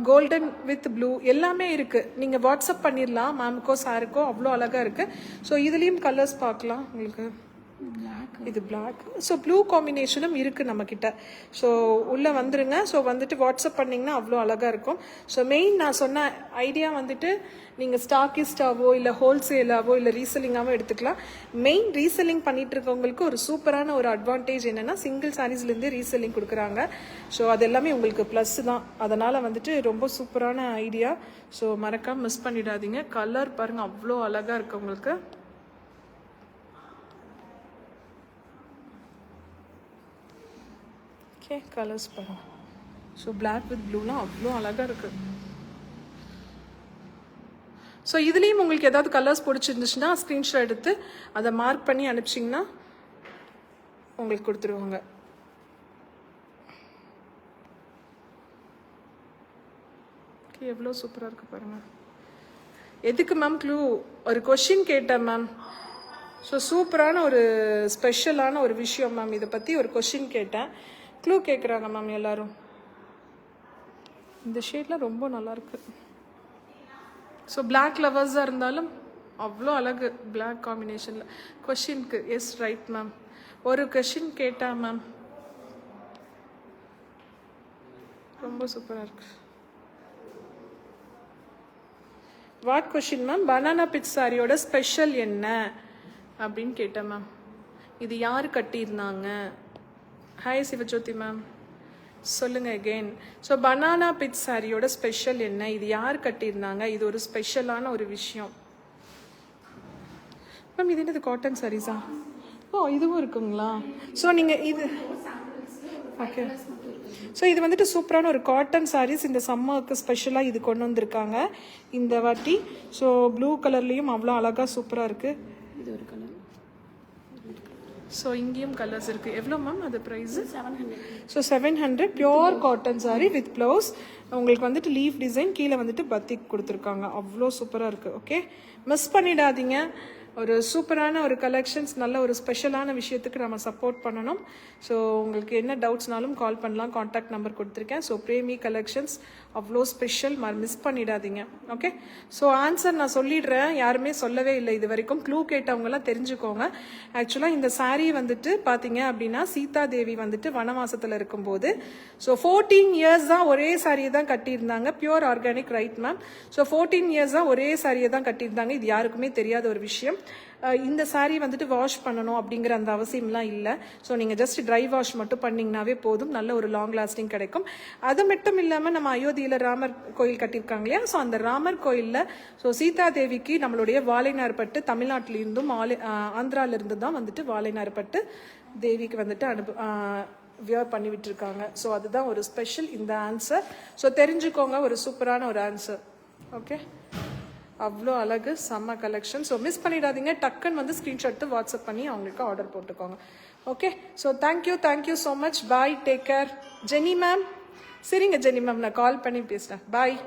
golden with blue எல்லாமே இருக்குது. நீங்கள் வாட்ஸ்அப் பண்ணிடலாம் மேம்க்கோ சாருக்கோ, அவ்வளோ அழகாக இருக்குது. ஸோ இதுலேயும் கலர்ஸ் பார்க்கலாம் உங்களுக்கு. இது பிளாக். ஸோ ப்ளூ காம்பினேஷனும் இருக்குது நம்மக்கிட்ட. ஸோ உள்ளே வந்துருங்க. ஸோ வந்துட்டு வாட்ஸ்அப் பண்ணிங்கன்னா அவ்வளோ அழகாக இருக்கும். ஸோ மெயின் நான் சொன்ன ஐடியா வந்துட்டு நீங்கள் ஸ்டாக்கிஸ்டாவோ இல்லை ஹோல்சேலாவோ இல்லை ரீசெல்லிங்காவோ எடுத்துக்கலாம். மெயின் ரீசெல்லிங் பண்ணிட்டு இருக்கவங்களுக்கு ஒரு சூப்பரான ஒரு அட்வான்டேஜ் என்னென்னா சிங்கிள் சாரீஸ்லேருந்தே ரீசெல்லிங் கொடுக்குறாங்க. ஸோ அது எல்லாமே உங்களுக்கு ப்ளஸ் தான். அதனால் வந்துட்டு ரொம்ப சூப்பரான ஐடியா. ஸோ மறக்காமல் மிஸ் பண்ணிடாதீங்க. கலர் பாருங்கள் அவ்வளோ அழகாக இருக்குது உங்களுக்கு. ஓகே கலர்ஸ் பாருங்கள். ஸோ பிளாக் வித் ப்ளூலாம் அவ்வளோ அழகாக இருக்குது. ஸோ இதுலேயும் உங்களுக்கு ஏதாவது கலர்ஸ் பிடிச்சிருந்துச்சுன்னா ஸ்க்ரீன்ஷாட் எடுத்து அதை மார்க் பண்ணி அனுப்பிச்சிங்கன்னா உங்களுக்கு கொடுத்துருவாங்க. ஓகே எவ்வளோ சூப்பராக இருக்குது பாருங்கள். எதுக்கு மேம் க்ளூ ஒரு கொஷின் கேட்டேன் மேம். ஸோ சூப்பரான ஒரு ஸ்பெஷலான ஒரு விஷயம் மேம். இதை பற்றி ஒரு கொஷின் கேட்டேன். க்ளூ கேட்குறாங்க மேம் எல்லாரும். இந்த ஷேட்லாம் ரொம்ப நல்லாயிருக்கு. ஸோ பிளாக் லவர்ஸாக இருந்தாலும் அவ்வளோ அழகு பிளாக் காம்பினேஷனில். கொஷினுக்கு எஸ் ரைட் மேம். ஒரு கொஷின் கேட்டேன் மேம். ரொம்ப சூப்பராக இருக்கு. What question ma'am? Banana bit சாரியோட ஸ்பெஷல் என்ன அப்படின்னு கேட்டேன் மேம். இது யார் கட்டியிருந்தாங்க? ஹாய் சிவஜோதி மேம் சொல்லுங்கள் அகெயின். ஸோ பனானா பிட் சாரியோட ஸ்பெஷல் என்ன? இது யார் கட்டியிருந்தாங்க? இது ஒரு ஸ்பெஷலான ஒரு விஷயம் மேம். இது என்னது காட்டன் சாரீஸா? ஓ இதுவும் இருக்குங்களா? ஸோ நீங்கள் இது ஓகே. ஸோ இது வந்துட்டு சூப்பரான ஒரு காட்டன் சாரீஸ். இந்த சம்மருக்கு ஸ்பெஷலாக இது கொண்டு வந்திருக்காங்க இந்த வாட்டி. ஸோ ப்ளூ கலர்லேயும் அவ்வளோ அழகாக சூப்பராக இருக்குது. இது ஒரு கலர். ஸோ இங்கேயும் கலர்ஸ் இருக்குது. எவ்வளோ மேம் அது price? 700. So 700 pure cotton sari with blouse. உங்களுக்கு வந்துட்டு லீஃப் டிசைன், கீழே வந்துட்டு பத்திக் கொடுத்துருக்காங்க. அவ்வளோ சூப்பராக இருக்குது. ஓகே மிஸ் பண்ணிடாதீங்க. ஒரு சூப்பரான ஒரு கலெக்ஷன்ஸ், நல்ல ஒரு ஸ்பெஷலான விஷயத்துக்கு நம்ம சப்போர்ட் பண்ணணும். ஸோ உங்களுக்கு என்ன டவுட்ஸ்னாலும் கால் பண்ணலாம். கான்டாக்ட் நம்பர் கொடுத்துருக்கேன். ஸோ பிரேமி கலெக்ஷன்ஸ் அவ்வளோ ஸ்பெஷல், மிஸ் பண்ணிடாதீங்க. ஓகே ஸோ ஆன்சர் நான் சொல்லிடுறேன். யாருமே சொல்லவே இல்லை இது வரைக்கும். க்ளூ கேட்டவங்கலாம் தெரிஞ்சுக்கோங்க. ஆக்சுவலாக இந்த சாரீ வந்துட்டு பார்த்தீங்க அப்படின்னா சீதா தேவி வந்துட்டு வனவாசத்தில் இருக்கும்போது ஸோ 14 இயர்ஸ் தான் ஒரே சாரியை தான் கட்டியிருந்தாங்க. Pure organic right ma'am. So 14 years தான் ஒரே சாரியை தான் கட்டியிருந்தாங்க. இது யாருக்குமே தெரியாத ஒரு விஷயம். இந்த சாரீ வந்துட்டு வாஷ் பண்ணணும் அப்படிங்கிற அந்த அவசியம்லாம் இல்லை. ஸோ நீங்கள் ஜஸ்ட் ட்ரை வாஷ் மட்டும் பண்ணிங்கனாவே போதும். நல்ல ஒரு லாங் லாஸ்டிங் கிடைக்கும். அது மட்டும் இல்லாமல் நம்ம அயோத்தியில் ராமர் கோயில் கட்டியிருக்காங்க இல்லையா? ஸோ அந்த ராமர் கோயிலில் ஸோ சீதா தேவிக்கு நம்மளுடைய வாழைநார்பட்டு தமிழ்நாட்டிலிருந்தும் ஆந்திராவிலிருந்து தான் வந்துட்டு வாழைநார்பட்டு தேவிக்கு வந்துட்டு வியர் பண்ணி விட்டுருக்காங்க. ஸோ அதுதான் ஒரு ஸ்பெஷல் இந்த ஆன்சர். ஸோ தெரிஞ்சுக்கோங்க, ஒரு சூப்பரான ஒரு ஆன்சர். ஓகே அவ்வளோ அழகு செம்ம கலெக்ஷன். ஸோ மிஸ் பண்ணிடாதீங்க. டக்குன்னு வந்து ஸ்க்ரீன்ஷாட் எடுத்து வாட்ஸ்அப் பண்ணி அவங்களுக்கு ஆர்டர் போட்டுக்கோங்க. Okay so thank you so much. Bye, take care. Jenny ma'am சரிங்க ஜெனி மேம், நான் கால் பண்ணி பேசுகிறேன். பாய்.